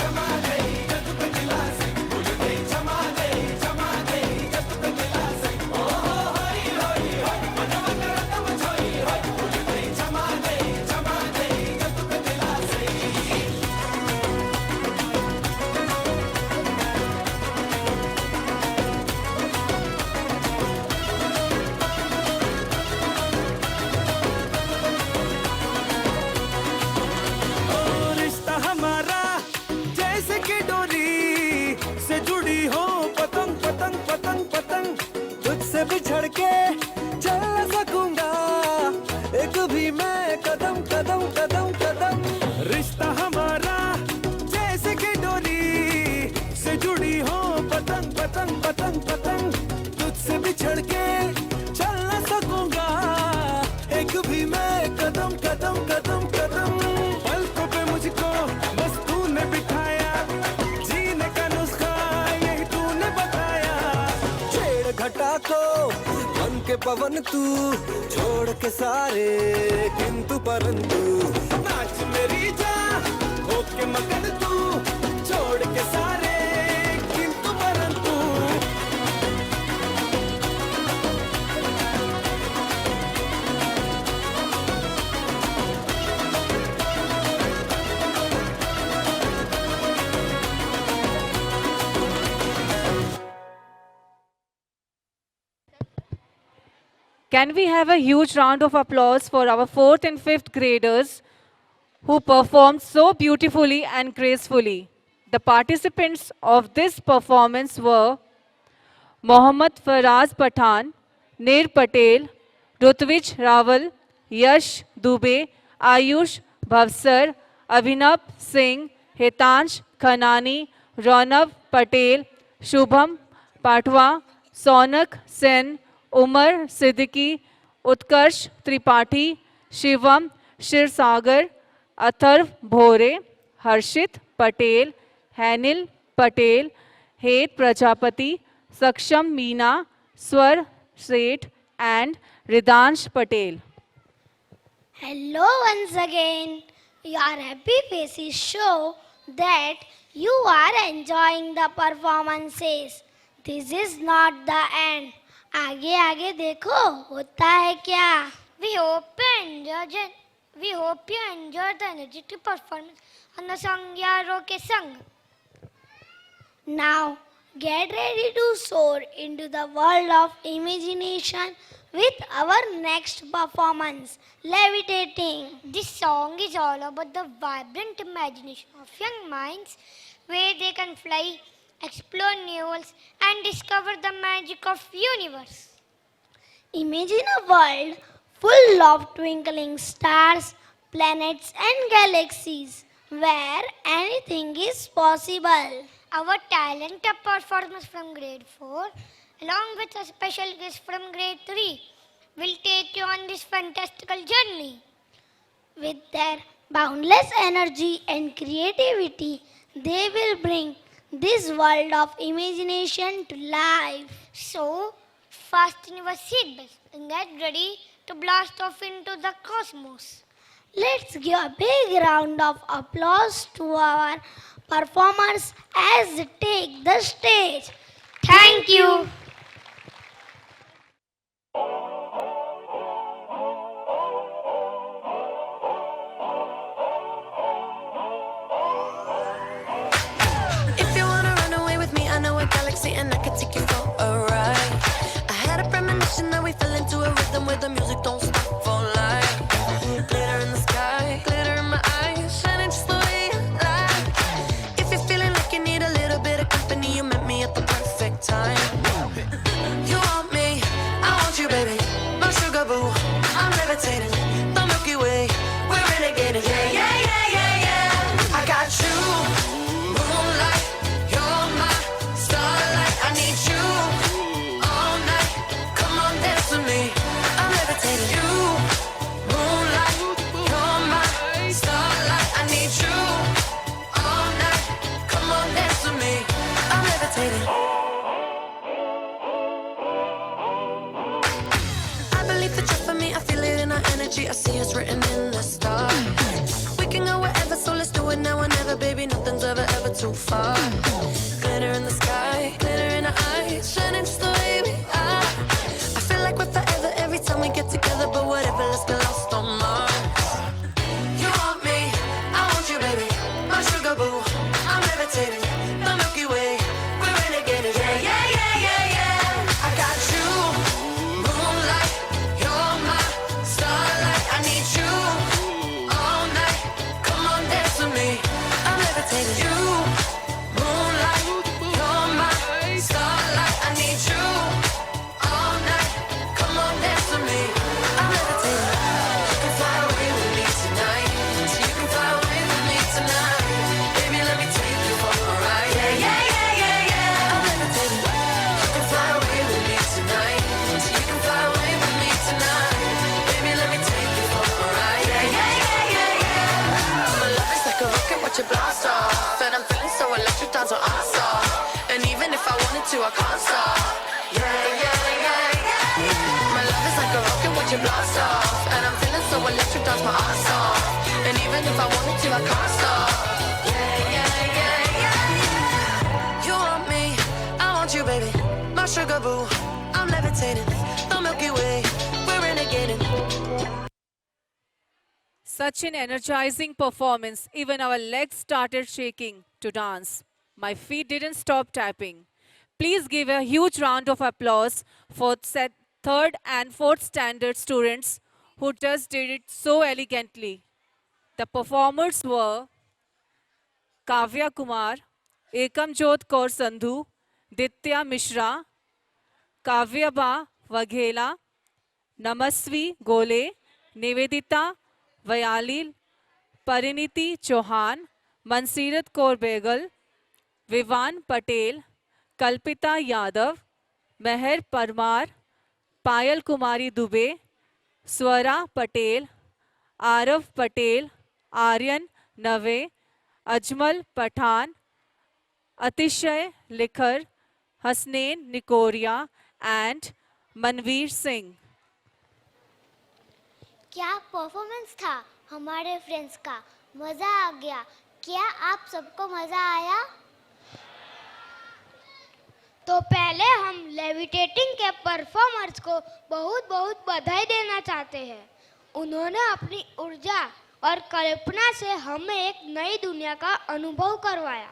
जमा गई जब पे गिला से, भूल गई जमा गई जब पे गिला से, ओ होई होई होई मनवा करतम छोई होई, भूल गई जमा गई जब पे गिला से। ओ रिश्ता हमारा जैसे कि डोरी से जुड़ी हो, पतंग पतंग पतंग पतंग, तुझसे बिछड़ के चल न सकूंगा एक भी मैं कदम कदम कदम कदम, रिश्ता हमारा जैसे कि डोरी से जुड़ी हो, पतंग पतंग पतंग पतंग, तुझसे बिछड़ के चल न सकूंगा एक भी मैं कदम कदम कदम कदम, पलकों पे मुझको बस तूने बिठाया, जीने का नुस्खा यही तूने बताया, छेड़ घटा को बन के पवन तू, छोड़ के सारे किंतु परंतु, नाच मेरी जा होके मगन तू, छोड़ के सारे किंतु परंतु। Can we have a huge round of applause for our 4th and 5th graders who performed so beautifully and gracefully? The participants of this performance were Mohammad Faraz Pathan, Nir Patel, Rutvij Rawal, Yash Dubey, Ayush Bhavsar, Abhinav Singh, Hitansh Khanani, Ronav Patel, Shubham Patwa, Sonak Sen, Umar Siddiqui, Utkarsh Tripathi, Shivam Shirsagar, Atharv Bhore, Harshit Patel, Hanil Patel, Het Prajapati, Saksham Meena, Swar Seth, and Ridansh Patel. Hello once again. Your happy faces show that you are enjoying the performances. This is not the end. आगे आगे देखो होता है क्या. We hope you enjoy the energetic performance on the song Yaro Ke Sang. Now Get ready to soar into the world of imagination with our next performance, Levitating. This song is all about the vibrant imagination of young minds where they can fly, explore new worlds and discover the magic of universe. Imagine a world full of twinkling stars, planets and galaxies where anything is possible. Our talented performers from grade 4 along with a special guest from grade 3 will take you on this fantastical journey. With their boundless energy and creativity, they will bring this world of imagination to life. So, fasten your seatbelts and get ready to blast off into the cosmos. Let's give a big round of applause to our performers as they take the stage. Thank you. If you wanna run away with me, I know a galaxy and I can take you for a ride. I had a premonition that we fell into a rhythm where the music don't stop for life. Glitter in the sky, glitter in my eyes, shining just the way you like. If you're feeling like you need a little bit of company, you met me at the perfect time. You want me, I want you, baby, my sugar boo. I'm levitating, the Milky Way, we're renegading. Yeah, yeah, yeah, yeah, yeah. I got you. Moonlight, you're my starlight. I need you all night. Come on, dance with me. I'm levitating. You, moonlight, you're my starlight. I need you all night. Come on, dance with me. I'm levitating. I believe that you're for me. I feel it in our energy. I see it's written in the stars. We can go wherever, so let's do it now or never, baby. Nothing's ever too far. Glitter in the sky, glitter in our eyes, shining just the way we are. I feel like we're forever every time we get together, but whatever, let's get lost on Mars. You want me, I want you, baby, my sugar boo. I'm levitating, the Milky Way, we're renegading. Yeah, yeah, yeah, yeah, yeah. I got you, moonlight, you're my starlight. I need you all night. Come on, dance with me. I'm levitating. You, moonlight, you're my starlight. I need you all night. Come on, dance with me. I'm levitating. You can fly away with me tonight. So you can fly away with me tonight. Baby, let me take you for a ride. Yeah, yeah, yeah, yeah, yeah. I'm levitating. You can fly away with me tonight. So you can fly away with me tonight. Baby, let me take you for a ride. Yeah, yeah, yeah, yeah, yeah. My love is like a rocket, watch it blast off. And I'm feeling so electric, down to awesome. And even if I wanted to, I can't stop. Yeah, yeah, yeah, yeah. My love is like a rocket, watch it blast off. And I'm feeling so electric, down my ass off. And even if I wanted to, I can't stop. Yeah, yeah, yeah, yeah. You want me, I want you, baby, my sugar boo. I'm levitating, the Milky Way, we're renegading. Such an energizing performance, even our legs started shaking to dance. My feet didn't stop tapping. Please give a huge round of applause for third and fourth standard students who just did it so elegantly. The performers were Kavya Kumar, Ekamjot Kaur Sandhu, Ditya Mishra, Kavya Ba Waghela, Namasvi Gole, Nivedita Vayalil, Pariniti Chauhan, Mansirat Kaur Begal, Vivan Patel, Kalpita Yadav, Meher Parmar, Payal Kumari Dubey, Swara Patel, Arav Patel, Aryan Nave, Ajmal Pathan, Atishay Likhar, Hasnain Nikoria, and Manveer Singh. क्या performance था हमारे friends का, मज़ा आ गया। क्या आप सबको मज़ा आया? तो पहले हम लेविटेटिंग के परफॉर्मर्स को बहुत बहुत बधाई देना चाहते हैं। उन्होंने अपनी ऊर्जा और कल्पना से हमें एक नई दुनिया का अनुभव करवाया।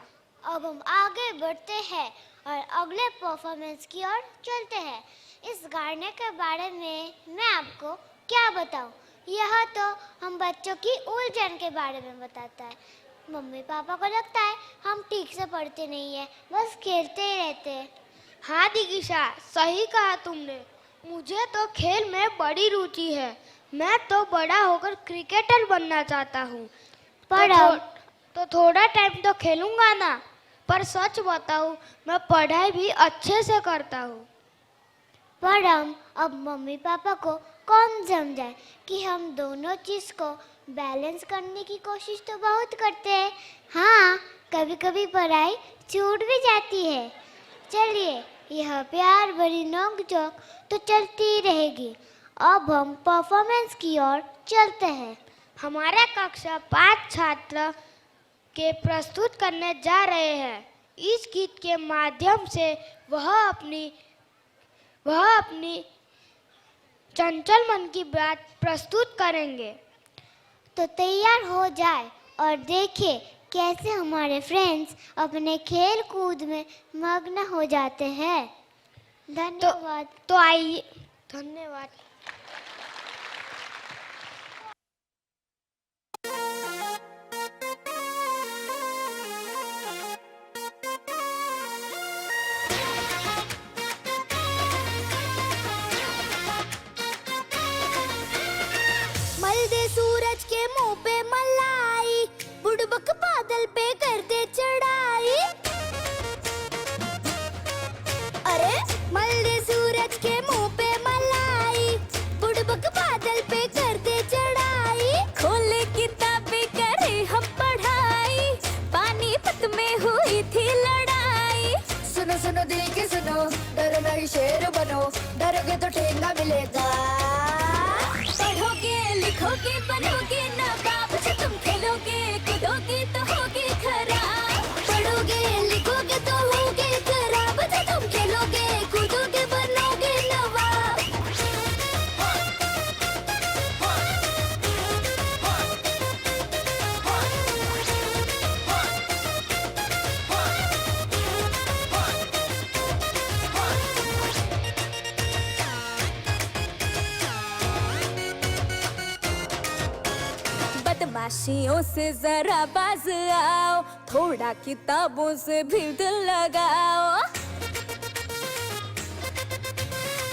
अब हम आगे बढ़ते हैं और अगले परफॉर्मेंस की ओर चलते हैं। इस गाने के बारे में मैं आपको क्या बताऊं? यह तो हम बच्चों की उलझन के बारे में बताता है। मम्मी पापा को लगता है हम ठीक से पढ़ते नहीं है, बस खेलते ही रहते हैं। हाँ दिगिशा, सही कहा तुमने। मुझे तो खेल में बड़ी रुचि है। मैं तो बड़ा होकर क्रिकेटर बनना चाहता हूँ। तो थोड़ा टाइम तो खेलूंगा ना, पर सच बताऊँ मैं पढ़ाई भी अच्छे से करता हूँ। पर हम अब मम्मी पापा को कौन समझाए कि हम दोनों चीज़ को बैलेंस करने की कोशिश तो बहुत करते हैं। हाँ, कभी कभी पढ़ाई छूट भी जाती है। चलिए, यह प्यार भरी नोक झोंक तो चलती ही रहेगी। अब हम परफॉर्मेंस की ओर चलते हैं। हमारा कक्षा 5 छात्र के प्रस्तुत करने जा रहे हैं। इस गीत के माध्यम से वह अपनी चंचल मन की बात प्रस्तुत करेंगे। तो तैयार हो जाए और देखिए कैसे हमारे फ्रेंड्स अपने खेल कूद में मग्न हो जाते हैं। धन्यवाद। तो आइए। धन्यवाद। मल दे सूरज के मुंह पे मलाई, बुड़बक बादल पे कर दे चढ़ाई। अरे मल दे सूरज के मुंह पे मलाई, बुड़बक बादल पे कर दे चढ़ाई। खोले किताबें करे हम पढ़ाई, पानीपत में हुई थी लड़ाई। सुनो सुनो दिल की सुनो, डरो नहीं शेर बनो, डरोगे तो ठेंगा मिलेगा। पढ़ोगे लिखोगे बनोगे नवाब, जो तुम खेलोगे कूदोगे तो होगे खराब। पढ़ोगे लिखोगे तो होगे खराब, जो तुम खेलोगे कूदोगे बनोगे नवाब। बदमाशियों से जरा बाज आओ, थोड़ा किताबों से भी दिल लगाओ।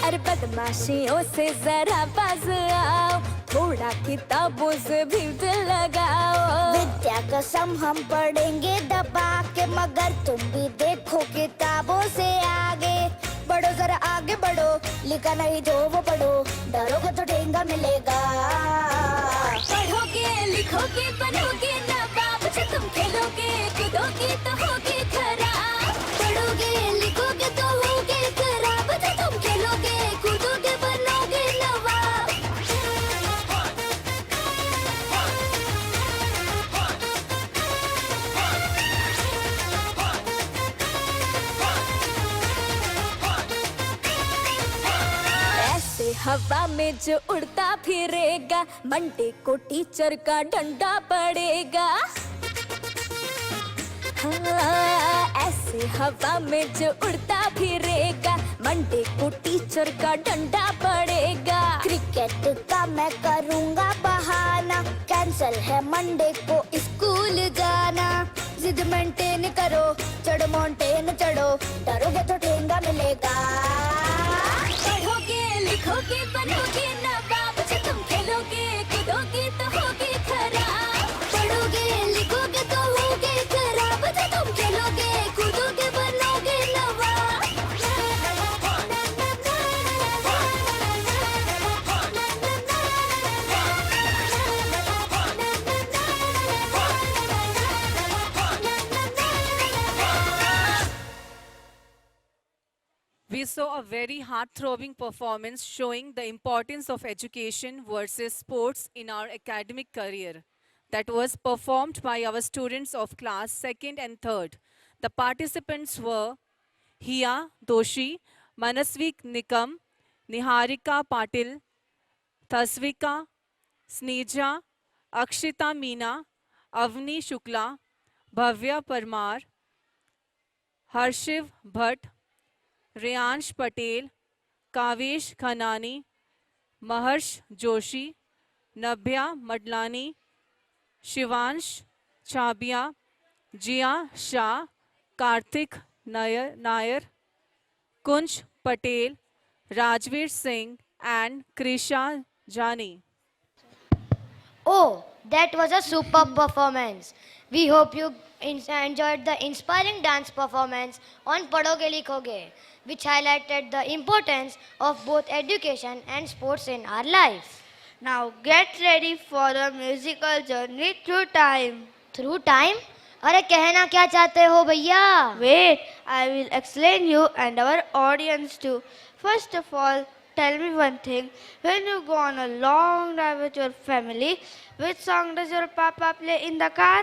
अरे बदमाशियों से जरा बाज आओ, थोड़ा किताबों से भी दिल लगाओ। विद्या कसम हम पढ़ेंगे दबा के, मगर तुम भी देखो किताबों से आगे। बढ़ो जरा आगे बढ़ो, लिखा नहीं जो वो पढ़ो, डरोगे तो ठेंगा मिलेगा। पढ़ोगे लिखोगे बनोगे नवाब, जो तुम खेलोगे कूदोगे तो होगे खराब। पढ़ोगे लिखोगे तो होगे खराब, जो तुम खेलोगे कूदोगे बनोगे नवाब। ऐसे हवा में जो उड़ता फिरेगा, मंडे को टीचर का डंडा पड़ेगा। हाँ, ऐसे हवा में जो उड़ता फिरेगा, मंडे को टीचर का डंडा पड़ेगा। क्रिकेट का मैं करूँगा बहाना, कैंसल है मंडे को स्कूल जाना। जिद मेंटेन करो, चढ़ो माउंटेन चढ़ो, डरोगे तो ठेंगा मिलेगा। पढ़ोगे लिखोगे बनोगे नवाब, जो तुम खेलोगे कूदोगे तो होगे खराब। पढ़ोगे लिखोगे तो होगे खराब, जो तुम खेलोगे कूदोगे बनोगे नवाब। We saw a very heart-throbbing performance showing the importance of education versus sports in our academic career. That was performed by our students of class 2nd and 3rd. The participants were Hiya Doshi, Manasvik Nikam, Niharika Patil, Tasvika, Sneja, Akshita Meena, Avni Shukla, Bhavya Parmar, हर्षिव Bhatt, Reyansh Patel, कावेश खनानी, महर्ष Joshi, नभ्या मडलानी, Shivansh छाबिया, Jiya Shah, Kartik Nair, Kunj Patel, Rajveer Singh and Krisha Jani. Oh, that was a superb performance. We hope you enjoyed the inspiring dance performance on Padhoge Likhoge, which highlighted the importance of both education and sports in our life. Now get ready for a musical journey through time. Through time? अरे कहना क्या चाहते हो भैया? Wait, I will explain you and our audience too. First of all, tell me one thing. When you go on a long drive with your family, which song does your papa play in the car?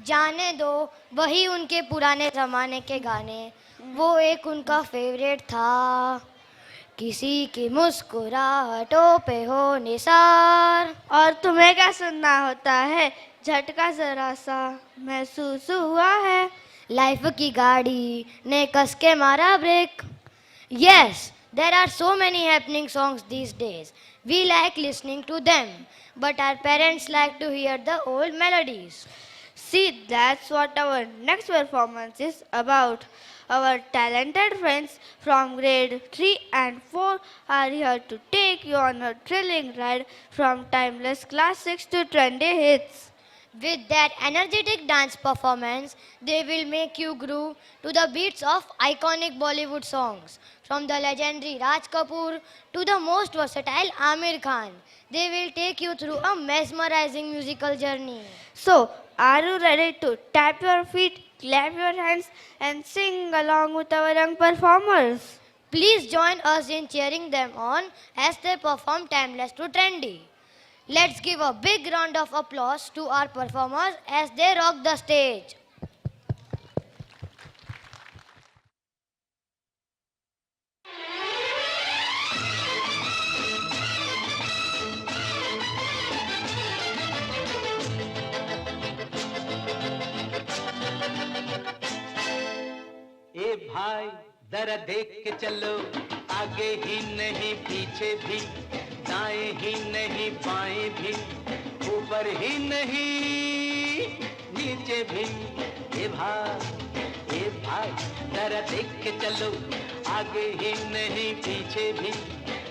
जाने दो, वही उनके पुराने जमाने के गाने, वो एक उनका फेवरेट था, किसी की मुस्कुराहटों पे हो निसार। और तुम्हें क्या सुनना होता है? झटका जरा सा महसूस हुआ है, लाइफ की गाड़ी ने कस के मारा break. Yes, there are so many happening songs these days. We like listening to them, but our parents like to hear the old melodies. See, that's what our next performance is about. Our talented friends from grade 3 and 4 are here to take you on a thrilling ride from timeless classics to trendy hits. With that energetic dance performance, they will make you groove to the beats of iconic Bollywood songs. From the legendary Raj Kapoor to the most versatile Amir Khan, they will take you through a mesmerizing musical journey. So, are you ready to tap your feet, clap your hands, and sing along with our young performers? Please join us in cheering them on as they perform timeless to trendy. Let's give a big round of applause to our performers as they rock the stage. ए भाई जरा देख के चलो, आगे ही नहीं पीछे भी, दाएं ही नहीं बाएं भी, ऊपर ही नहीं नीचे भी। ए भाई जरा देख के चलो, आगे ही नहीं पीछे भी,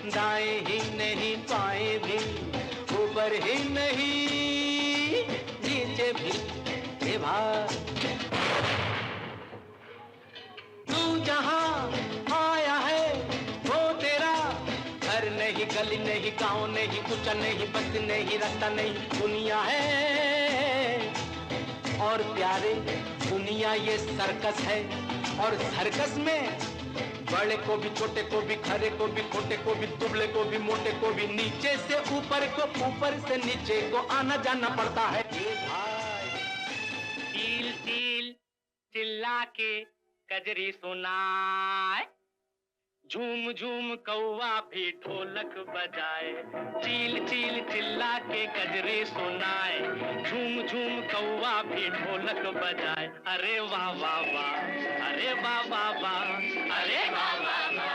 दाएं ही नहीं बाएं भी, ऊपर ही नहीं नीचे भी। ए भाई तू जहाँ आया है वो तेरा घर नहीं, गली नहीं, गाँव नहीं, कुछ नहीं, बस नहीं, रास्ता नहीं, दुनिया है। और प्यारे दुनिया ये सर्कस है, और सर्कस में बड़े को भी, छोटे को भी, खरे को भी, खोटे को भी, दुबले को भी, मोटे को भी, नीचे से ऊपर को, ऊपर से नीचे को आना जाना पड़ता है। ये भाई चील चील चिल्ला के कजरी सुनाए, झूम झूम कौवा भी ढोलक बजाए, चील चील चिल्ला के कजरी सुनाए, झूम झूम कौवा भी ढोलक बजाए। अरे वाह वाह वाह, अरे वाह वाह वाह, अरे वाह वाह वाह,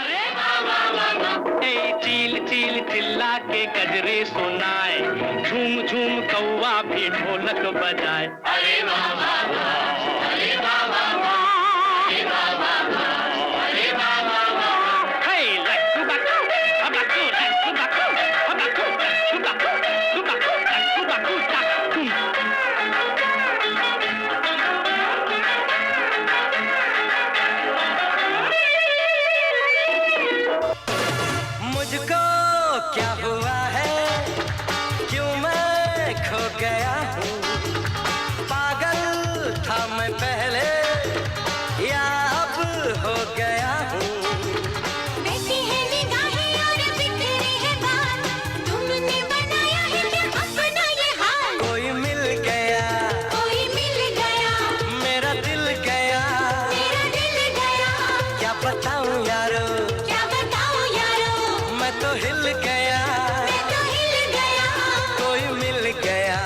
अरे वाह वाह वाह। ए चील चील चिल्ला के कजरी सुनाए, झूम झूम कौवा भी ढोलक बजाए। अरे वाह वाह वाह, अरे वाह वाह वाह, मुझको क्या हुआ है, क्यों मैं खो गया हूँ, पागल था मैं पहले या अब हो गया हूँ। बैठी है निगाहें और बिखरी है बात, तुमने बनाया है क्या अपना ये हाल। कोई मिल गया, कोई मिल गया, मेरा दिल गया, मेरा दिल गया, क्या बताऊँ यारो, क्या बताऊँ यारो, मैं तो हिल गया, मैं तो हिल गया। कोई मिल गया।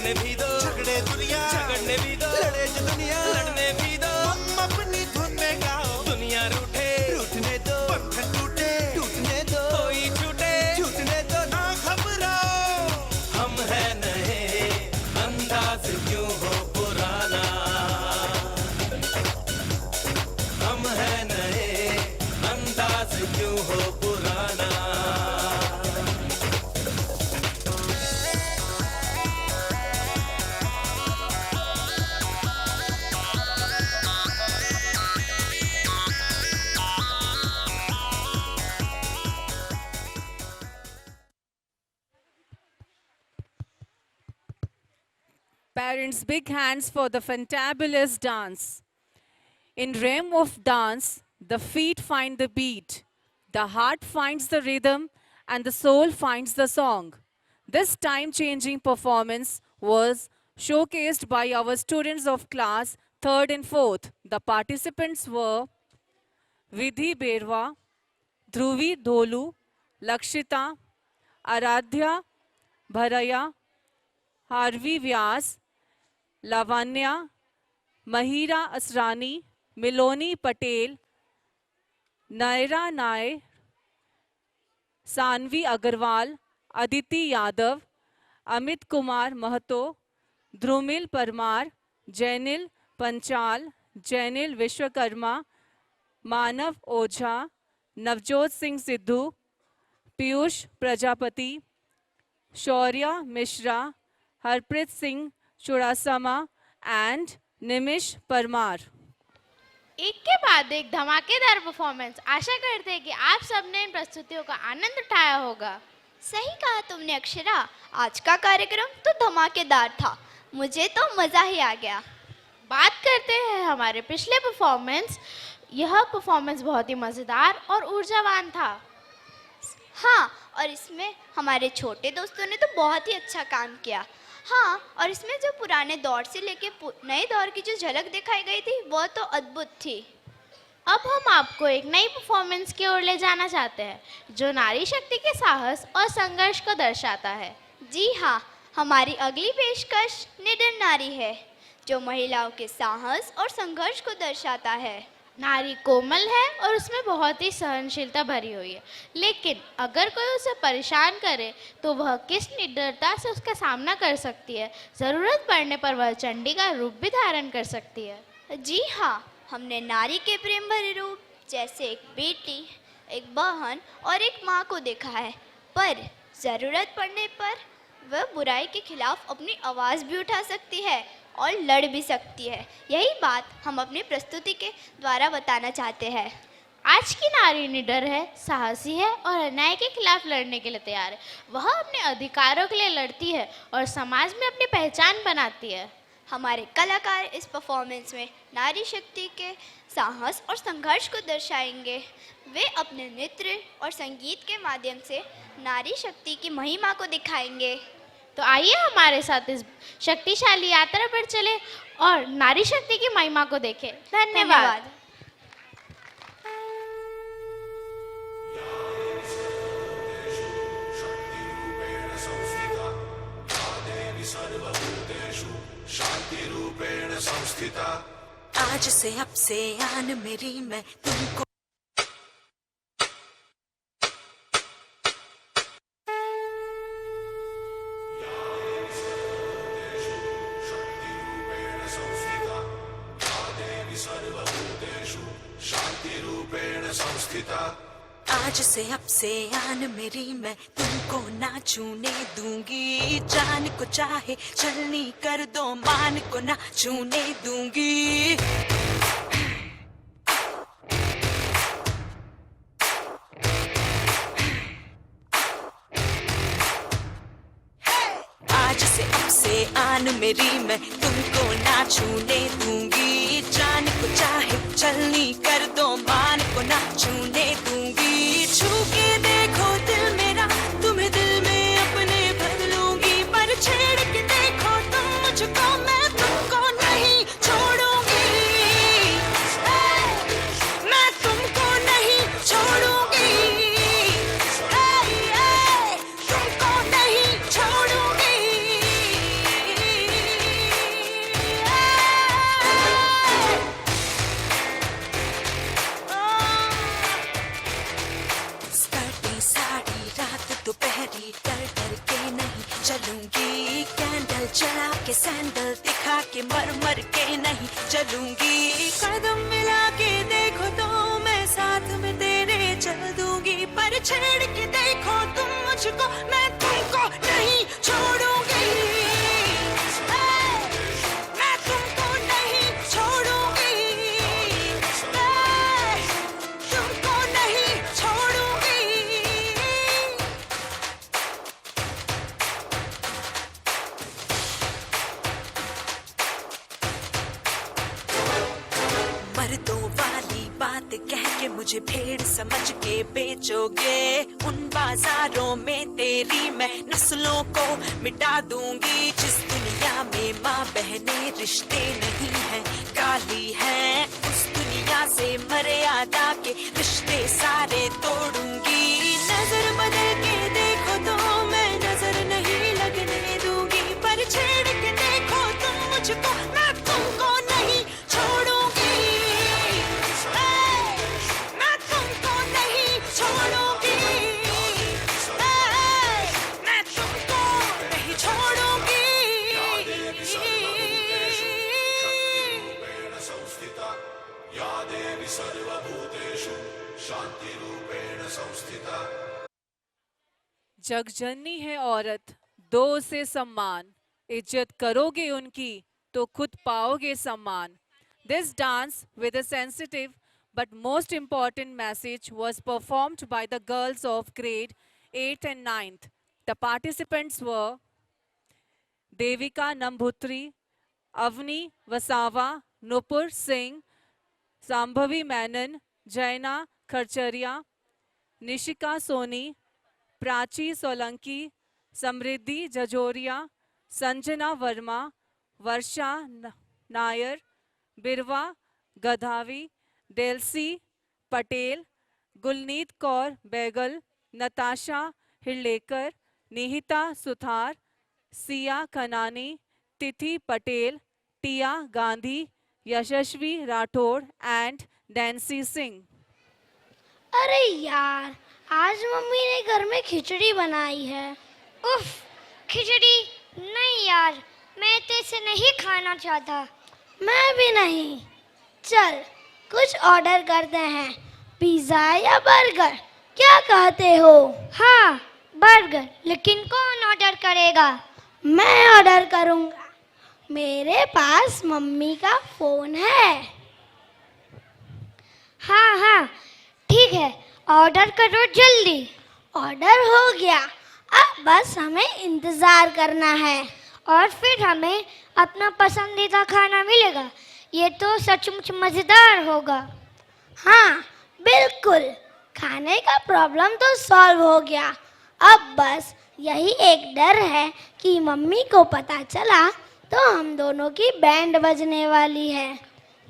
झगड़ने भी दो, झगड़े दुनिया झगड़ने भी दो, लड़े जो दुनिया लड़ने भी दो, तुम अपनी धुन में गाओ, दुनिया रूठे रूठने दो, बंधन टूटे टूटने दो, कोई छूटे छूटने दो, ना घबराओ, हम है नए, अंदाज क्यों हो पुराना, हम है नए, अंदाज क्यों हो पुराना। Parents, big hands for the fantabulous dance. In realm of dance, the feet find the beat, the heart finds the rhythm, and the soul finds the song. This time-changing performance was showcased by our students of class 3rd and 4th. The participants were Vidhi Berwa, Dhruvi Dholu, Lakshita, Aradhya Bharaya, Harvi Vyas, Lavanya, Mahira Asrani, Miloni Patel, Naira Nair, Sanvi Agarwal, Aditi Yadav, Amit Kumar Mahato, Dhrumil Parmar, Jainil Panchal, Jainil Vishwakarma, Manav Ojha, Navjot Singh Sidhu, Piyush Prajapati, Shaurya Mishra, Harpreet Singh Churasama, and Nimish Parmar. एक के बाद एक धमाकेदार performance. आशा करते हैं कि आप सबने इन प्रस्तुतियों का आनंद उठाया होगा। सही कहा तुमने अक्षरा, आज का कार्यक्रम तो धमाकेदार था, मुझे तो मज़ा ही आ गया। बात करते हैं हमारे पिछले परफॉर्मेंस। यह परफॉर्मेंस बहुत ही मज़ेदार और ऊर्जावान था। हाँ, और इसमें हमारे छोटे दोस्तों ने तो बहुत ही अच्छा काम किया। हाँ, और इसमें जो पुराने दौर से लेके नए दौर की जो झलक दिखाई गई थी वो तो अद्भुत थी। अब हम आपको एक नई परफॉर्मेंस की ओर ले जाना चाहते हैं जो नारी शक्ति के साहस और संघर्ष को दर्शाता है। जी हाँ, हमारी अगली पेशकश निडर नारी है जो महिलाओं के साहस और संघर्ष को दर्शाता है। नारी कोमल है और उसमें बहुत ही सहनशीलता भरी हुई है, लेकिन अगर कोई उसे परेशान करे तो वह किस निडरता से उसका सामना कर सकती है। ज़रूरत पड़ने पर वह चंडी का रूप भी धारण कर सकती है। जी हाँ, हमने नारी के प्रेम भरे रूप जैसे एक बेटी, एक बहन और एक माँ को देखा है, पर ज़रूरत पड़ने पर वह बुराई के खिलाफ अपनी आवाज़ भी उठा सकती है और लड़ भी सकती है। यही बात हम अपनी प्रस्तुति के द्वारा बताना चाहते हैं। आज की नारी निडर है, साहसी है और अन्याय के खिलाफ लड़ने के लिए तैयार है। वह अपने अधिकारों के लिए लड़ती है और समाज में अपनी पहचान बनाती है। हमारे कलाकार इस परफॉर्मेंस में नारी शक्ति के साहस और संघर्ष को दर्शाएंगे। वे अपने नृत्य और संगीत के माध्यम से नारी शक्ति की महिमा को दिखाएंगे। तो आइए हमारे साथ इस शक्तिशाली यात्रा पर चले और नारी शक्ति की महिमा को देखें। धन्यवाद। आज से अब से आन मेरी मैं तुमको आज से अब से आन मेरी मैं तुमको ना छूने दूंगी। जान को चाहे चलनी कर दो, मान को ना छूने दूंगी। आज से अब से आन मेरी मैं तुमको ना छूने दूंगी। जान को चाहे चलनी कर दो, मान को ना छूने दूंगी। छू के देखो दिल मेरा, तुम्हें दिल में अपने भर लूंगी। पर छेड़ के देखो तुम मुझको, मैं तुमको नहीं छोड़ूंगी। मैं तुमको नहीं छोड़ूंगी। तुमको नहीं छोड़ूंगी। दोपहरी डर डर के नहीं चलूंगी, कैंडल जला के सैंडल दिखा के मर मर के नहीं चलूंगी। कदम मिला के देखो तो मैं साथ में तेरे चल दूंगी, पर छेड़ के देखो तुम मुझको मैं तुमको नहीं छोड़ूंगी। मैं तुमको नहीं छोड़ूंगी, मैं तुमको नहीं छोड़ूंगी। मर्दों वाली बात कह के मुझे भेड़ समझ के बेचोगे, उन बाजारों में तेरी मैं नस्लों को मिटा दूंगी। जिस दुनिया में माँ बहने रिश्ते नहीं हैं, काली है, उस दुनिया से मर्यादा के रिश्ते सारे तोड़ूंगी। नजर बदल के देखो तो मैं नजर नहीं लगने दूंगी, पर छेड़ के देखो तुम मुझको मैं तुमको नहीं छोड़ूंगी। मैं तुमको नहीं छोड़ूंगी, मैं तुमको नहीं छोड़ूंगी। जगजननी है औरत, दो उसे सम्मान, इज्जत करोगे उनकी तो खुद पाओगे सम्मान. This dance with a sensitive but most important message was performed by the girls of grade 8 and 9th. The participants were Devika Nambutri, Avni Vasava, Nupur Singh, Sambhavi Menon, Jaina Kharcharia, Nishika Soni, Prachi Solanki, Samriddhi Jajoria, Sanjana Verma, Varsha Nair, Birwa Gadhavi, Delsi Patel, Gulneet Kaur Begal, Natasha Hirlekar, Nihita Suthar, Sia Kanani, Tithi Patel, Tia Gandhi, Yashashvi Rathod and Nancy Singh. अरे यार, आज mummy ने घर में खिचड़ी बनाई है। उफ, खिचड़ी नहीं यार, मैं तो इसे नहीं खाना चाहता। मैं भी नहीं। चल, कुछ ऑर्डर करते हैं, पिज़्ज़ा या बर्गर, क्या कहते हो? हाँ, बर्गर, लेकिन कौन ऑर्डर करेगा? मैं ऑर्डर करूँगा। मेरे पास मम्मी का फ़ोन है। हाँ हाँ, ठीक है, ऑर्डर करो जल्दी। ऑर्डर हो गया, अब बस हमें इंतज़ार करना है और फिर हमें अपना पसंदीदा खाना मिलेगा। ये तो सचमुच मज़ेदार होगा। हाँ, बिल्कुल, खाने का प्रॉब्लम तो सॉल्व हो गया। अब बस यही एक डर है कि मम्मी को पता चला तो हम दोनों की बैंड बजने वाली है।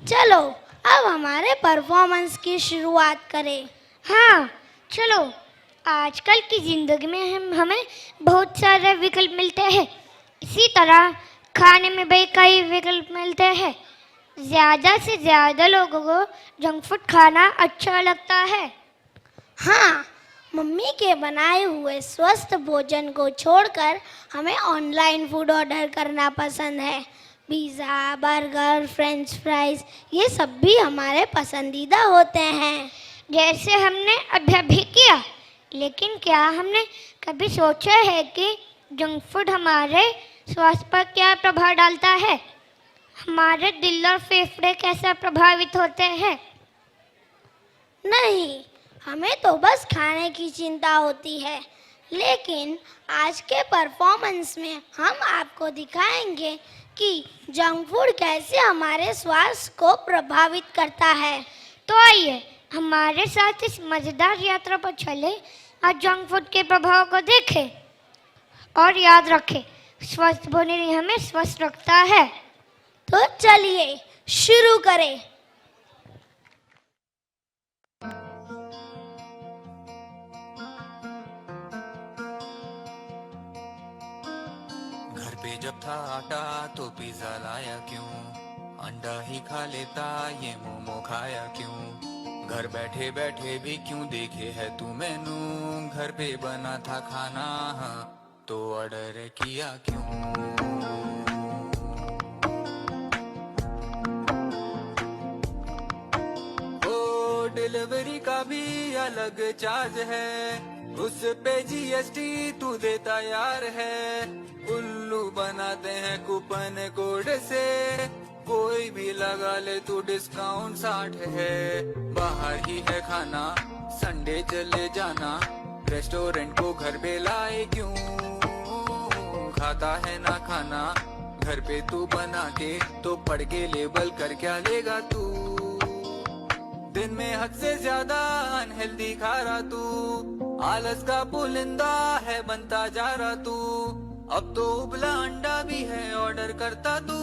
चलो, अब हमारे परफॉर्मेंस की शुरुआत करें। हाँ, चलो। आजकल की ज़िंदगी में हमें बहुत सारे विकल्प मिलते हैं। इसी तरह खाने में भी कई विकल्प मिलते हैं। ज़्यादा से ज़्यादा लोगों को जंक फूड खाना अच्छा लगता है। हाँ, मम्मी के बनाए हुए स्वस्थ भोजन को छोड़कर हमें ऑनलाइन फूड ऑर्डर करना पसंद है। पिज़्ज़ा, बर्गर, फ्रेंच फ्राइज़, ये सब भी हमारे पसंदीदा होते हैं, जैसे हमने अभी किया। लेकिन क्या हमने कभी सोचा है कि जंक फूड हमारे स्वास्थ्य पर क्या प्रभाव डालता है? हमारे दिल और फेफड़े कैसे प्रभावित होते हैं? नहीं, हमें तो बस खाने की चिंता होती है। लेकिन आज के परफॉर्मेंस में हम आपको दिखाएंगे कि जंक फूड कैसे हमारे स्वास्थ्य को प्रभावित करता है। तो आइए हमारे साथ इस मज़ेदार यात्रा पर चले और जंक फूड के प्रभाव को देखें। और याद रखें, स्वस्थ भोजन ही हमें स्वस्थ रखता है। तो चलिए शुरू करें। घर पे जब था आटा तो पिज्जा लाया क्यों, अंडा ही खा लेता ये मोमो खाया क्यों। घर बैठे बैठे भी क्यों देखे है तू मेनू, घर पे बना था खाना हाँ, तो ऑर्डर किया क्यों। ओ डिलीवरी का भी अलग चार्ज है, उस पे जीएसटी तू देता यार है। उल्लू बनाते हैं कूपन कोड से, कोई भी लगा ले तू डिस्काउंट 60 है। बाहर ही है खाना संडे चले जाना, रेस्टोरेंट को घर पे लाए क्यों। खाता है ना खाना घर पे तू बना के, तो पढ़ के लेबल कर क्या लेगा तू। दिन में हद से ज्यादा अनहेल्दी खा रहा तू, आलस का पुलिंदा है बनता जा रहा तू। अब तो उबला अंडा भी है ऑर्डर करता तू,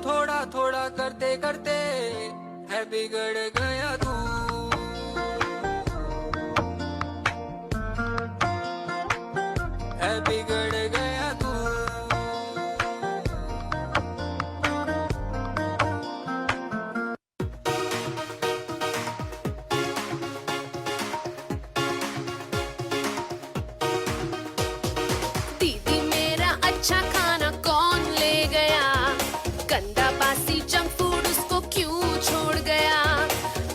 थोड़ा थोड़ा करते करते है बिगड़ गया तू। है बिगड़ गया तू। दीदी मेरा अच्छा खाना कौन ले गया, गंदा बासी जंक फूड उसको क्यों छोड़ गया।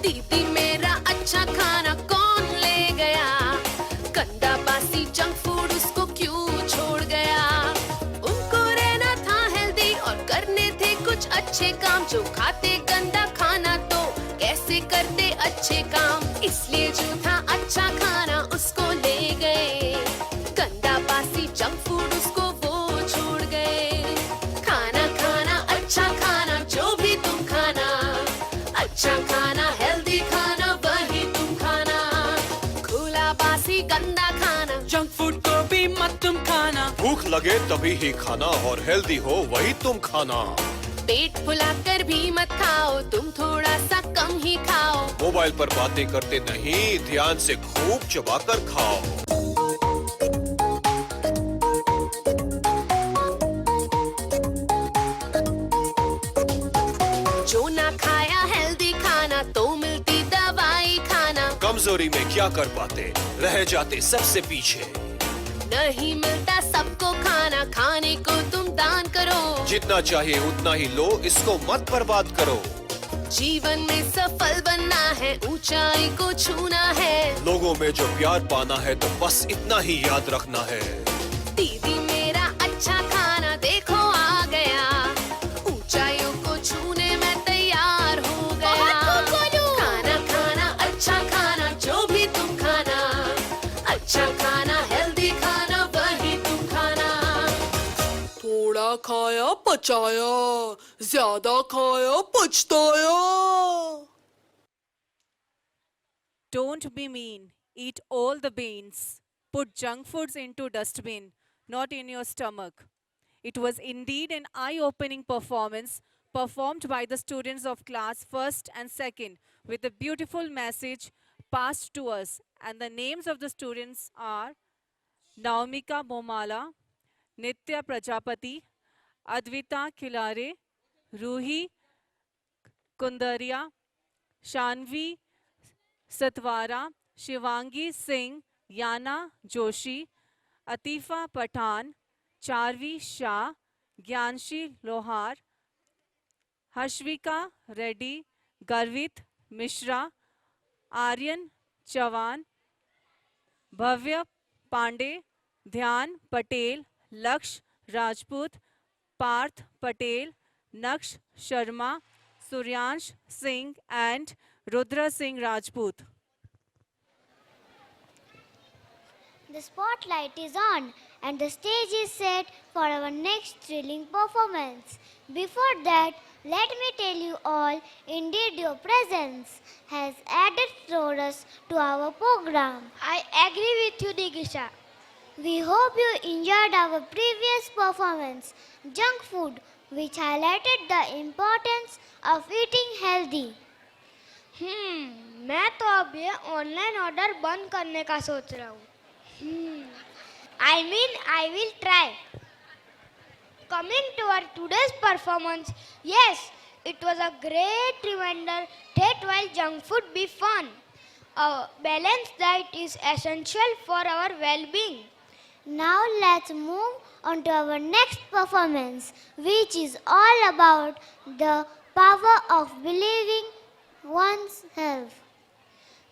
दीदी मेरा अच्छा खाना कौन ले गया, गंदा बासी जंक फूड उसको क्यों छोड़ गया। उनको रहना था हेल्दी और करने थे कुछ अच्छे काम, जो खाते गंदा खाना तो कैसे करते अच्छे काम। इसलिए जो था अच्छा खाना उसको ले गए, गंदा बासी जंक फूड उसको वो छोड़ गए। खाना खाना अच्छा खाना जो भी तुम खाना, अच्छा खाना हेल्दी खाना वही तुम खाना। खुला बासी गंदा खाना जंक फूड को भी मत तुम खाना। भूख लगे तभी ही खाना और हेल्दी हो वही तुम खाना। पेट फुलाकर भी मत खाओ, तुम थोड़ा सा कम ही खाओ। मोबाइल पर बातें करते नहीं, ध्यान से खूब चबाकर खाओ। जो ना खाया हेल्दी खाना तो मिलती दवाई खाना। कमजोरी में क्या कर पाते, रह जाते सबसे पीछे। नहीं मिलता सबको खाना, खाने को तुम दान करो। जितना चाहिए उतना ही लो, इसको मत बर्बाद करो। जीवन में सफल बनना है, ऊंचाई को छूना है। लोगों में जो प्यार पाना है तो बस इतना ही याद रखना है। दीदी मेरा अच्छा खाना देखो आ गया, ऊंचाइयों को छूने में तैयार हो गया। खाना खाना अच्छा खाना जो भी तुम खाना, अच्छा खाना हेल्दी खाना वही तुम खाना। थोड़ा खाया पचाया, ज्यादा खाया पछताया। Don't be mean. Eat all the beans. Put junk foods into dustbin, not in your stomach. It was indeed an eye-opening performance performed by the students of class 1st and 2nd with a beautiful message passed to us. And the names of the students are Naumika Momala, Nitya Prajapati, Advita Khilare, Ruhi Kundaria, Shanvi Satwara, Shivangi Singh, Yana Joshi, Atifa Pathan, Charvi Shah, Gyanshi Lohar, Hashvika Reddy, Garvit Mishra, Aryan Chavan, Bhavya Pandey, Dhyan Patel, Laksh Rajput, Parth Patel, Naksh Sharma, Suryansh Singh and Rudra Singh Rajput. The spotlight is on and the stage is set for our next thrilling performance. Before that, let me tell you all, indeed your presence has added florus to our program. I agree with you, Digisha. We hope you enjoyed our previous performance, Junk Food, which highlighted the importance of eating healthy. मैं तो अब ये online order बंद करने का सोच रहा हूँ। I will try. Coming to our today's performance, yes, it was a great reminder that while junk food be fun, A balanced diet is essential for our well-being. Now let's move on to our next performance, which is all about the power of believing oneself.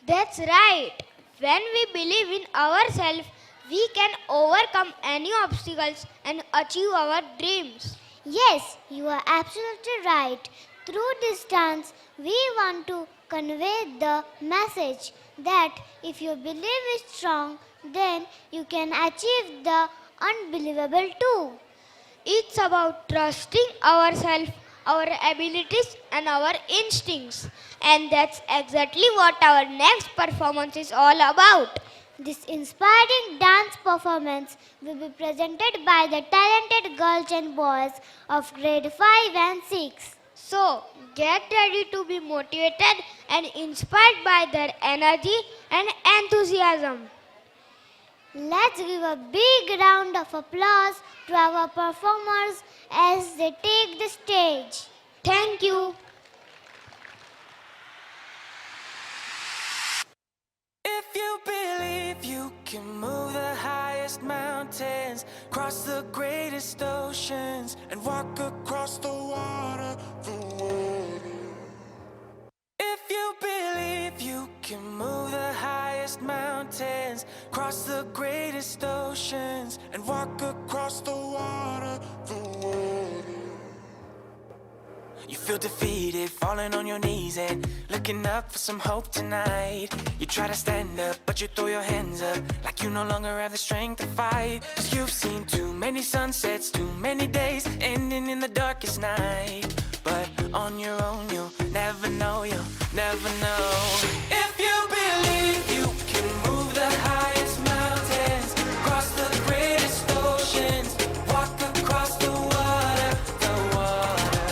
That's right. When we believe in ourselves, we can overcome any obstacles and achieve our dreams. Yes, you are absolutely right. Through this dance, we want to convey the message that if your belief is strong, then you can achieve the unbelievable too. It's about trusting ourselves, our abilities, and our instincts. And that's exactly what our next performance is all about. This inspiring dance performance will be presented by the talented girls and boys of grade 5 and 6. So, get ready to be motivated and inspired by their energy and enthusiasm. Let's give a big round of applause to our performers as they take the stage. Thank you. If you believe you can move the highest mountains, cross the greatest oceans, and walk across the water, If you believe you can move the highest mountains, cross the greatest oceans, and walk across the water, You feel defeated, falling on your knees and looking up for some hope tonight. You try to stand up, but you throw your hands up like you no longer have the strength to fight. 'Cause you've seen too many sunsets, too many days ending in the darkest night. But on your own, you'll never know, you'll never know. If you believe you can move the highest mountains, cross the greatest oceans, walk across the water,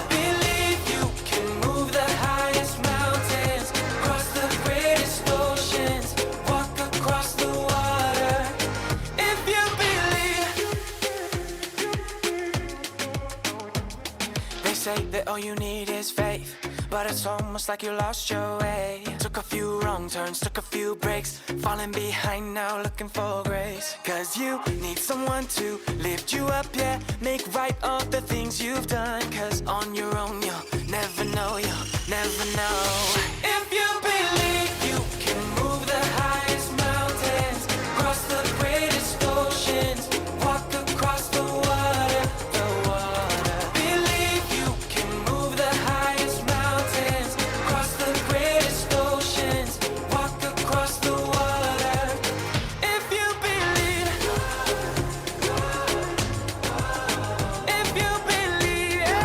Believe you can move the highest mountains, cross the greatest oceans, walk across the water. If you believe. They say that all you need is faith, but it's almost like you lost your way. Took a few wrong turns, took a few breaks, falling behind now looking for grace. 'Cause you need someone to lift you up, yeah, make right all the things you've done. 'Cause on your own you'll never know, you'll never know. If you believe you can move the highest mountains, cross the greatest oceans, walk across the water, Believe you can move the highest mountains, cross the greatest oceans, walk across the water. If you believe, if you believe,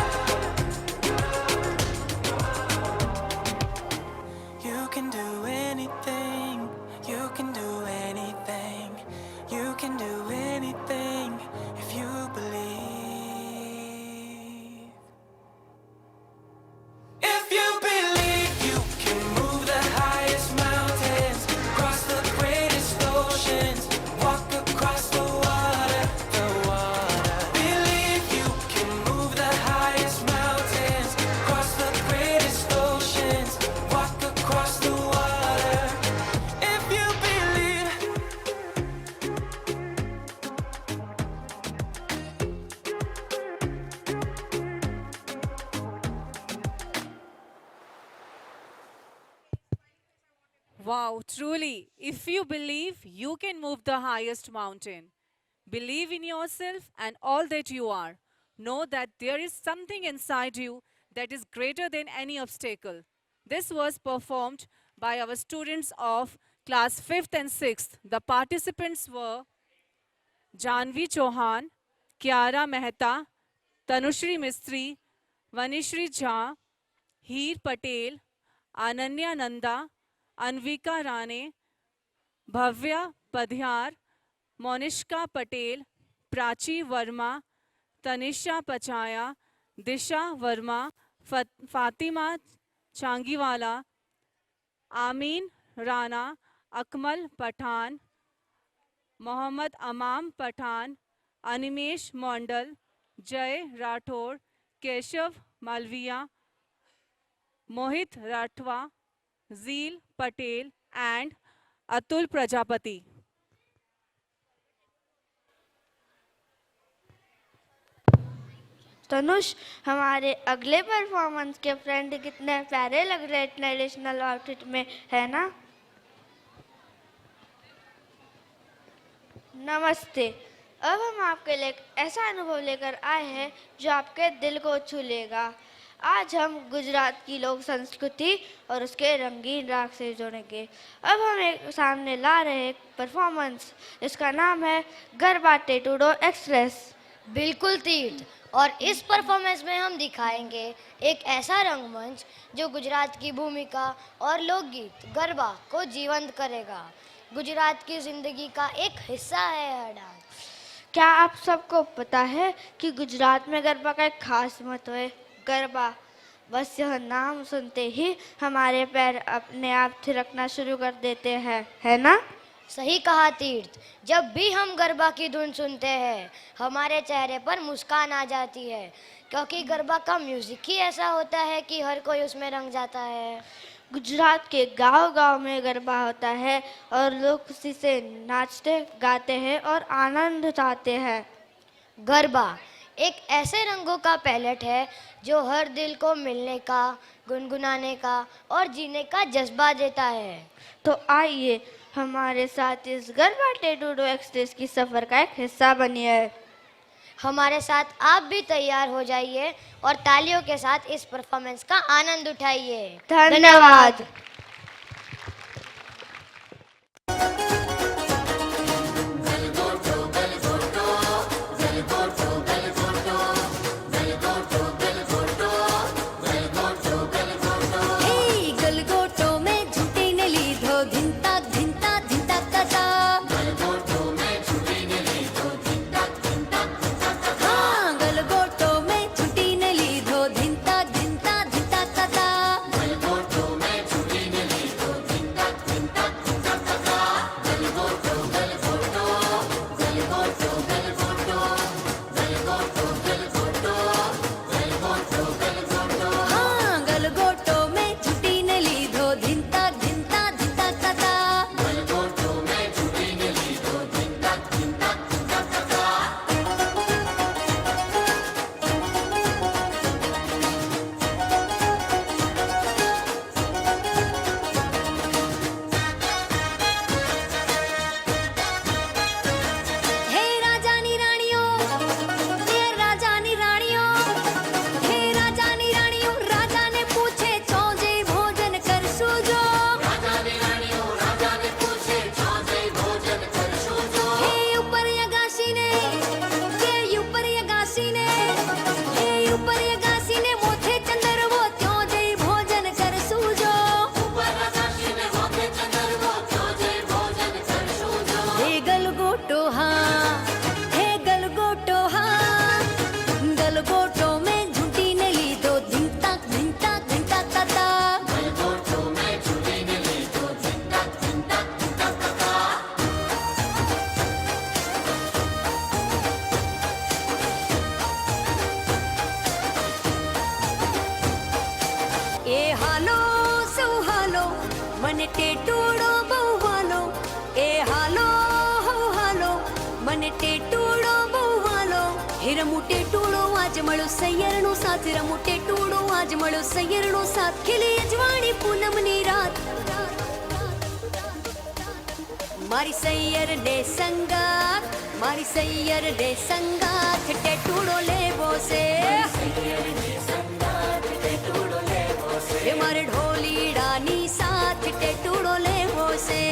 you can do anything, you can do anything, you can do anything if you believe. If you believe you can move the highest mountains, cross the greatest oceans, walk across the water, Believe you can move the highest mountains, cross the greatest oceans, walk across the water. If you believe. Wow, truly, if you believe, you can move the highest mountain. Believe in yourself and all that you are. Know that there is something inside you that is greater than any obstacle. This was performed by our students of class 5th and 6th. The participants were Janvi Chauhan, Kiara Mehta, Tanushri Mistry, Vanishri Jha, Heer Patel, Ananya Nanda, Anvika Rane, Bhavya Padhyar, Monishka Patel, Prachi Verma, Tanisha Pachaya, Disha Verma, Fatima Changiwala, Amin Rana, Akmal Pathan, Mohammad Amam Pathan, Animesh Mondal, Jay Rathore, Keshav Malviya, Mohit Rathwa, Zeel Patel, and Atul Prajapati. Tanush, हमारे अगले performance के friend कितने प्यारे लग रहे हैं traditional outfit में, है ना? नमस्ते। अब हम आपके लिए एक ऐसा अनुभव लेकर आए हैं जो आपके दिल को छू लेगा। आज हम गुजरात की लोक संस्कृति और उसके रंगीन राग से जुड़ेंगे। अब हम एक सामने ला रहे हैं एक परफॉर्मेंस, इसका नाम है गरबा टेटूडो एक्सप्रेस। बिल्कुल तीर्थ, और इस परफॉर्मेंस में हम दिखाएंगे एक ऐसा रंगमंच जो गुजरात की भूमिका और लोकगीत गरबा को जीवंत करेगा। गुजरात की जिंदगी का एक हिस्सा है यह डांस। क्या आप सबको पता है कि गुजरात में गरबा का एक खास महत्व है? गरबा, बस यह नाम सुनते ही हमारे पैर अपने आप थिरकना शुरू कर देते हैं, है ना? सही कहा तीर्थ, जब भी हम गरबा की धुन सुनते हैं हमारे चेहरे पर मुस्कान आ जाती है, क्योंकि गरबा का म्यूजिक ही ऐसा होता है कि हर कोई उसमें रंग जाता है। गुजरात के गांव-गांव में गरबा होता है और लोग खुशी से नाचते गाते हैं और आनंद उठाते हैं। गरबा एक ऐसे रंगों का पैलेट है जो हर दिल को मिलने का, गुनगुनाने का और जीने का जज्बा देता है। तो आइए हमारे साथ इस गरबा टेटूडो एक्सप्रेस की सफर का एक हिस्सा बनिए। हमारे साथ आप भी तैयार हो जाइए और तालियों के साथ इस परफॉर्मेंस का आनंद उठाइए। धन्यवाद। टेटूडो बहुवालो ए हालो हो हालो मने टेटूडो बहुवालो हिरमु टेटूडो आज मळो सैयरनो साथ रमु टेटूडो आज मळो सैयरनो साथ खिली अजवाणी पूनमनी रात मारी सैयर दे संगात मारी सैयर दे संगात टेटूडो लेवो से ये मारे ढोली डानी साथ टेटूडो लेवो से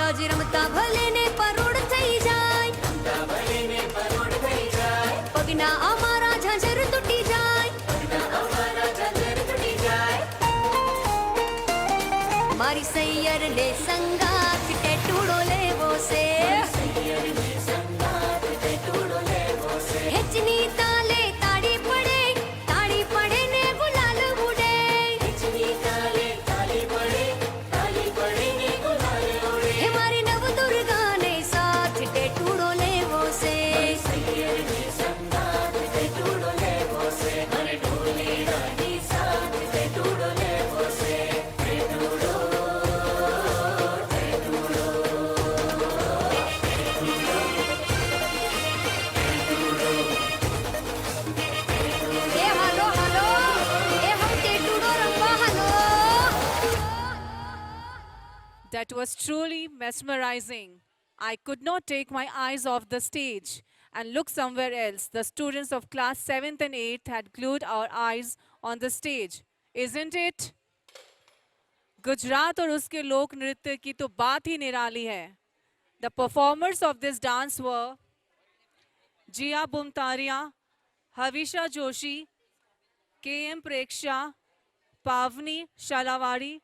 आज रमता भले ने परोड़ थई जाय पगना अमारा झांझर टूटी जाय सैयर ले संगात के टूड़ो ले वो से हेचनी ताले ताड़ी पड़े ने गुलाल उड़े हे मारी नव दुर्गा ने साथ के टूड़ो ले वो से ए हालो हालो ए हम ते टूड़ो रंबा हालो That was truly mesmerizing. I could not take my eyes off the stage and look somewhere else. The students of class 7th and 8th had glued our eyes on the stage. Isn't it? Gujarat और उसके लोक नृत्य की तो बात ही निराली है. The performers of this dance were Jia Bumtaria, Havisha Joshi, K.M. Preksha, Pavni Shalawari,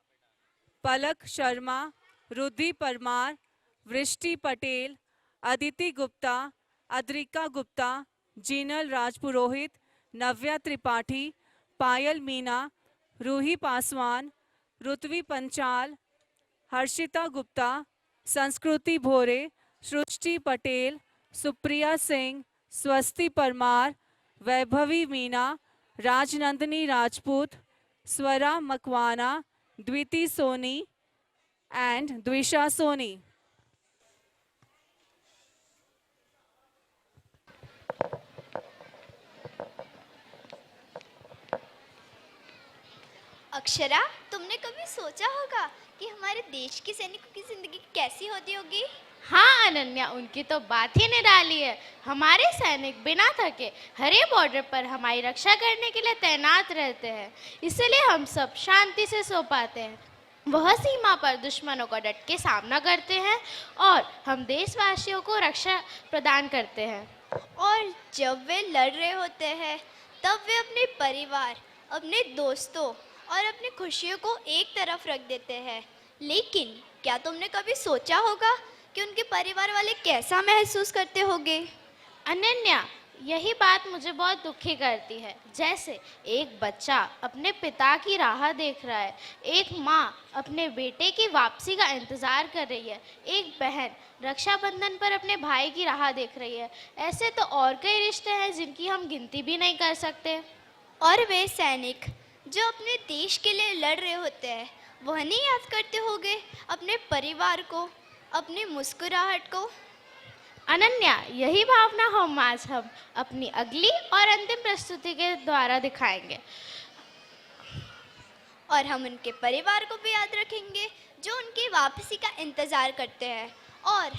Palak Sharma, Rudhi Parmar, Vrishti Patel, Aditi Gupta, Adrika Gupta, Jinal Rajpurohit, Navya Tripathi, Payal Meena, Ruhi Paswan, Rutvi Panchal, Harshita Gupta, Sanskruti Bhore, Srushti Patel, Supriya Singh, Swasti Parmar, Vaibhavi Meena, Rajnandani Rajput, Swara Makwana, Dviti Soni, and Dwisha Soni. Akshara, तुमने कभी सोचा होगा कि हमारे देश के सैनिकों की जिंदगी कैसी होती होगी? हाँ अनन्या, उनकी तो बात ही निराली है। हमारे सैनिक बिना थके हर एक बॉर्डर पर हमारी रक्षा करने के लिए तैनात रहते हैं, इसलिए हम सब शांति से सो पाते हैं। वह सीमा पर दुश्मनों का डट के सामना करते हैं और हम देशवासियों को रक्षा प्रदान करते हैं। और जब वे लड़ रहे होते हैं तब वे अपने परिवार, अपने दोस्तों और अपनी खुशियों को एक तरफ रख देते हैं। लेकिन क्या तुमने कभी सोचा होगा कि उनके परिवार वाले कैसा महसूस करते होंगे? अनन्या, यही बात मुझे बहुत दुखी करती है। जैसे एक बच्चा अपने पिता की राह देख रहा है, एक माँ अपने बेटे की वापसी का इंतज़ार कर रही है, एक बहन रक्षाबंधन पर अपने भाई की राह देख रही है। ऐसे तो और कई रिश्ते हैं जिनकी हम गिनती भी नहीं कर सकते। और वे सैनिक जो अपने देश के लिए लड़ रहे होते हैं, वह नहीं याद करते होंगे अपने परिवार को, अपनी मुस्कुराहट को? अनन्या, यही भावना हम अपनी अगली और अंतिम प्रस्तुति के द्वारा दिखाएंगे। और हम उनके परिवार को भी याद रखेंगे जो उनकी वापसी का इंतज़ार करते हैं और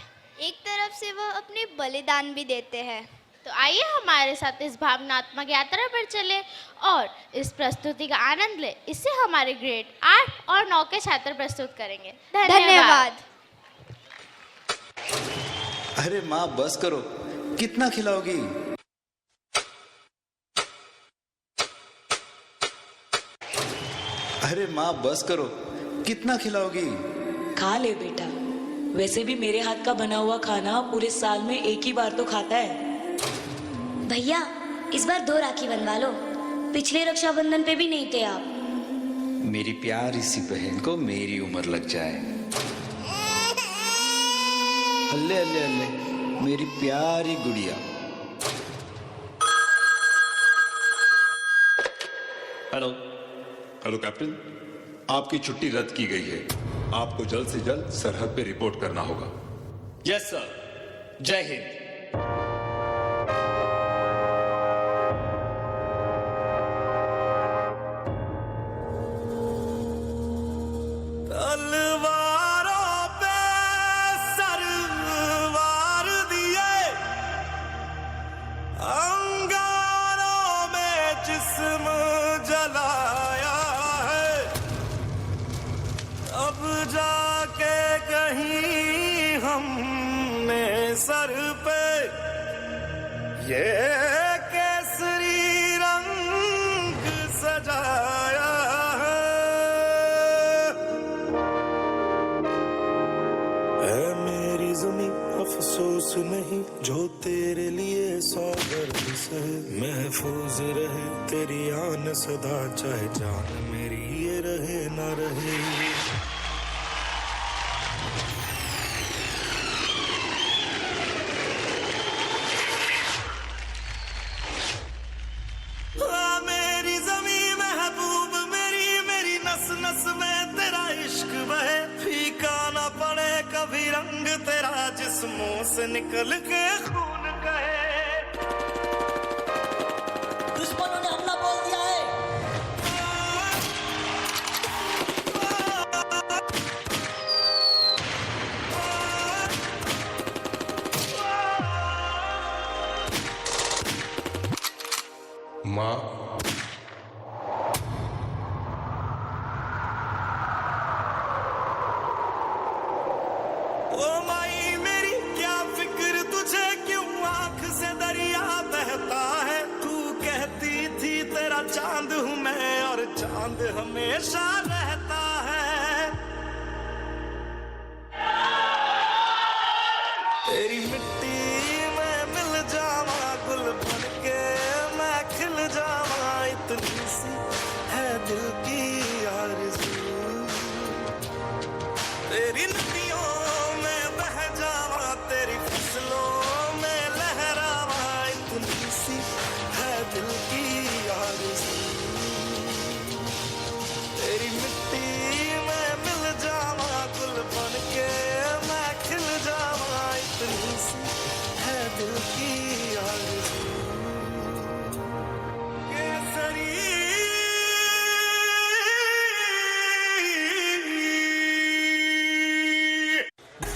एक तरफ से वह अपने बलिदान भी देते हैं। तो आइए हमारे साथ इस भावनात्मक यात्रा पर चले और इस प्रस्तुति का आनंद ले। इससे हमारे ग्रेड 8 और 9 के छात्र प्रस्तुत करेंगे। धन्यवाद। अरे माँ बस करो, कितना खिलाओगी? अरे माँ बस करो, कितना खिलाओगी? खा ले बेटा, वैसे भी मेरे हाथ का बना हुआ खाना पूरे साल में एक ही बार तो खाता है। भैया इस बार 2 राखी बनवा लो, पिछले रक्षाबंधन पे भी नहीं थे आप। मेरी प्यारी सी बहन को मेरी उम्र लग जाए। हल्ले हल्ले हल्ले, मेरी प्यारी गुड़िया। हेलो हेलो कैप्टन, आपकी छुट्टी रद्द की गई है। आपको जल्द से जल्द सरहद पे रिपोर्ट करना होगा। यस सर, जय हिंद। तलवारों पे सरवार दिए, अंगारों में जिस्म जलाया है, अब जाके कहीं हमने सर पे ये केसरी रंग सजाया है। नहीं जो तेरे लिए 100 दर्द से महफूज रहे तेरी आन सदा, चाहे जान मेरी ये रहे ना रहे। मेरी ज़मीं महबूब मेरी, मेरी नस नस में तेरा इश्क बहे, फीका ना पड़े कभी रंग तेरा जिस्मों से निकल के खून कहे। दुश्मनों ने हमला बोल दिया है। माँ ओ माई मेरी क्या फिक्र तुझे, क्यों आंख से दरिया बहता है। तू कहती थी तेरा चांद हूँ मैं और चांद हमेशा रहता है। तेरी मिट्टी में मिल जावा गुल बन के मैं खिल जावा, इतनी सी है दिल की आरज़ू। तेरी नदियों में बह जावा तेरी फसलों में लहरावा, इतनी सी है दिल की आरज़ू। तेरी मिट्टी में मिल जावा गुल बन के मैं खिल जावा, इतनी सी है दिल की आरज़ू।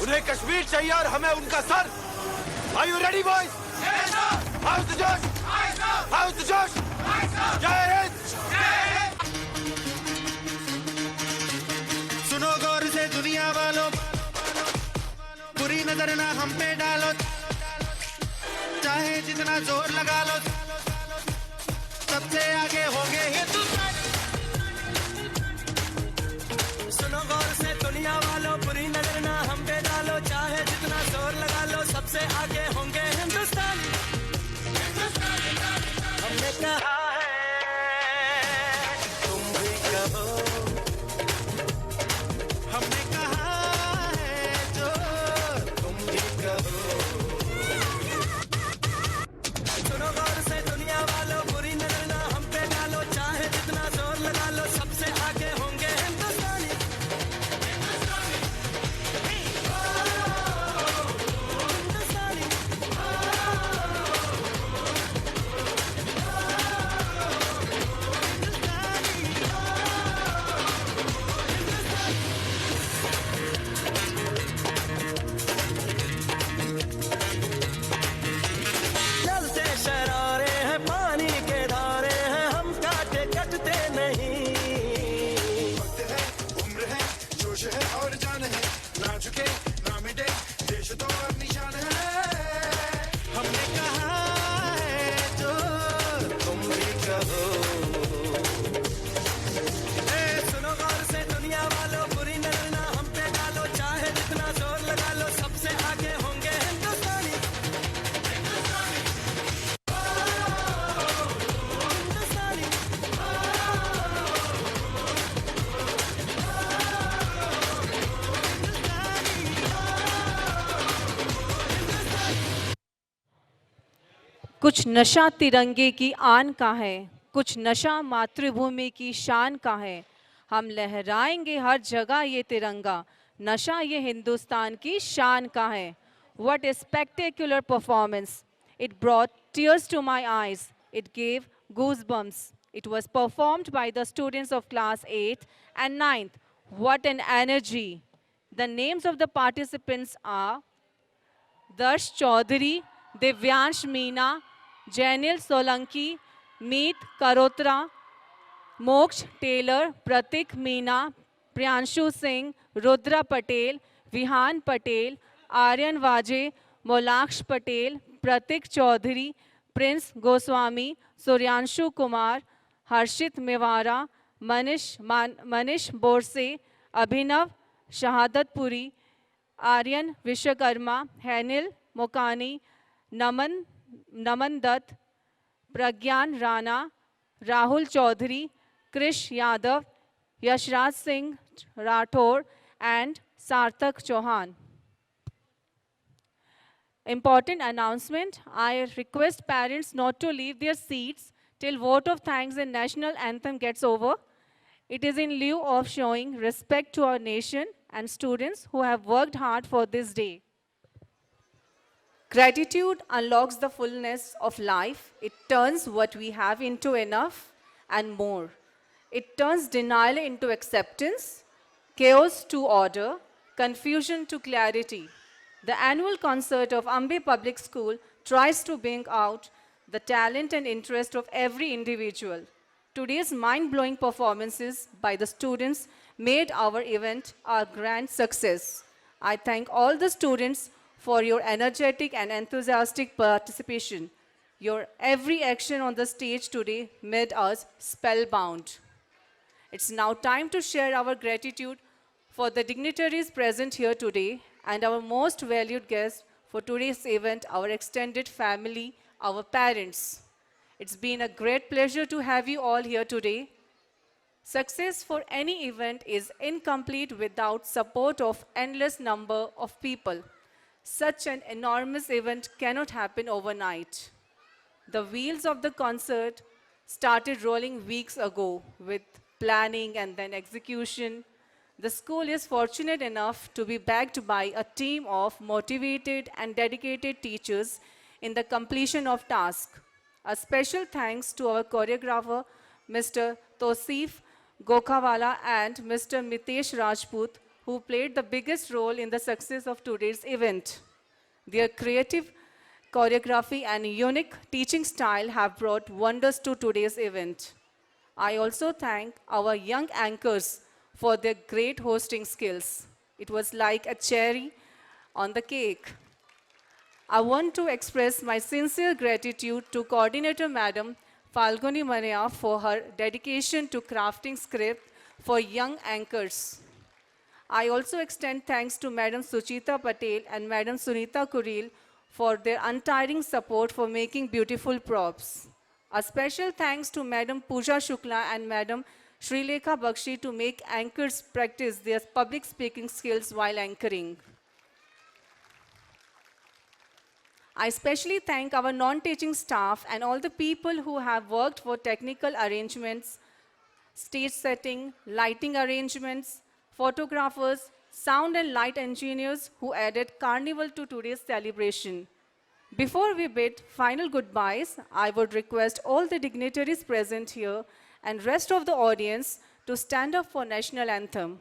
उन्हें कश्मीर चाहिए और हमें उनका sir. Are you ready, boys? Yes, sir. How's the Josh? Aye, sir. How's the Josh? Aye, sir. जय हिंद। सुनो गौर से दुनिया वालों, बुरी नजर ना हम पे डालो, चाहे जितना जोर लगा लो, सबसे आगे होंगे हिंदुस्तान। सुनो गौर से दुनिया वालों, बुरी नजर ना हम पे डालो, चाहे जितना जोर लगा लो, सबसे आगे होंगे हिंदुस्तान। हमने कहा है तुम भी कहो, हमने कहा है जो तुम भी कहो। सुनो गौर से दुनिया वालों, बुरी नजर ना हम पे डालो, चाहे जितना जोर लगा लो, सबसे आगे होंगे हिंदुस्तानी। चलते शरारे हैं पानी के धारे हैं, हम काटे कटते नहीं। वक्त है उम्र है जोश है और जान है, ना झुके ना मिटे देश तो और निशान है। हमने कहा है जो तुम भी कहो। ए सुनो गौर से दुनिया वालों, बुरी नजर ना हम पे डालो, चाहे जितना जोर लगा लो, सबसे आगे होंगे हिंदुस्तानी। कुछ नशा तिरंगे की आन का है, कुछ नशा मातृभूमि की शान का है। हम लहराएंगे हर जगह ये तिरंगा, नशा ये हिंदुस्तान की शान का है। What a spectacular performance! It brought tears to my eyes. It gave goosebumps. It was performed by the students of class 8 and 9th. What an energy! The names of the participants are Darsh Chaudhary, Divyansh Meena, Jainil Solanki, Meet Karotra, Moksh Taylor, Pratik Meena, Priyanshu Singh, Rudra Patel, Vihan Patel, Aryan Vaje, Molaksh Patel, Pratik Chaudhary, Prince Goswami, Suryanshu Kumar, Harshit Mewara, Manish Borse, Abhinav Shahadatpuri, Aryan Vishwakarma, Hanil Mokani, Naman Dutt, Pragyan Rana, Rahul Chaudhary, Krish Yadav, Yashraj Singh Rathore, and Sarthak Chauhan. Important announcement, I request parents not to leave their seats till vote of thanks and national anthem gets over. It is in lieu of showing respect to our nation and students who have worked hard for this day. Gratitude unlocks the fullness of life. It turns what we have into enough and more. It turns denial into acceptance, chaos to order, confusion to clarity. The annual concert of Ambe Public School tries to bring out the talent and interest of every individual. Today's mind-blowing performances by the students made our event a grand success. I thank all the students for your energetic and enthusiastic participation. Your every action on the stage today made us spellbound. It's now time to share our gratitude for the dignitaries present here today and our most valued guest for today's event, our extended family, our parents. It's been a great pleasure to have you all here today. Success for any event is incomplete without support of endless number of people. Such an enormous event cannot happen overnight. The wheels of the concert started rolling weeks ago with planning and then execution. The school is fortunate enough to be backed by a team of motivated and dedicated teachers in the completion of tasks. A special thanks to our choreographer, Mr. Tosif Gokhawala and Mr. Mitesh Rajput, who played the biggest role in the success of today's event. Their creative choreography and unique teaching style have brought wonders to today's event. I also thank our young anchors for their great hosting skills. It was like a cherry on the cake. I want to express my sincere gratitude to Coordinator Madam Falguni Mania for her dedication to crafting script for young anchors. I also extend thanks to Madam Suchita Patel and Madam Sunita Kuril for their untiring support for making beautiful props. A special thanks to Madam Pooja Shukla and Madam Srilekha Bakshi to make anchors practice their public speaking skills while anchoring. I especially thank our non-teaching staff and all the people who have worked for technical arrangements, stage setting, lighting arrangements, photographers, sound and light engineers who added carnival to today's celebration. Before we bid final goodbyes, I would request all the dignitaries present here and rest of the audience to stand up for national anthem.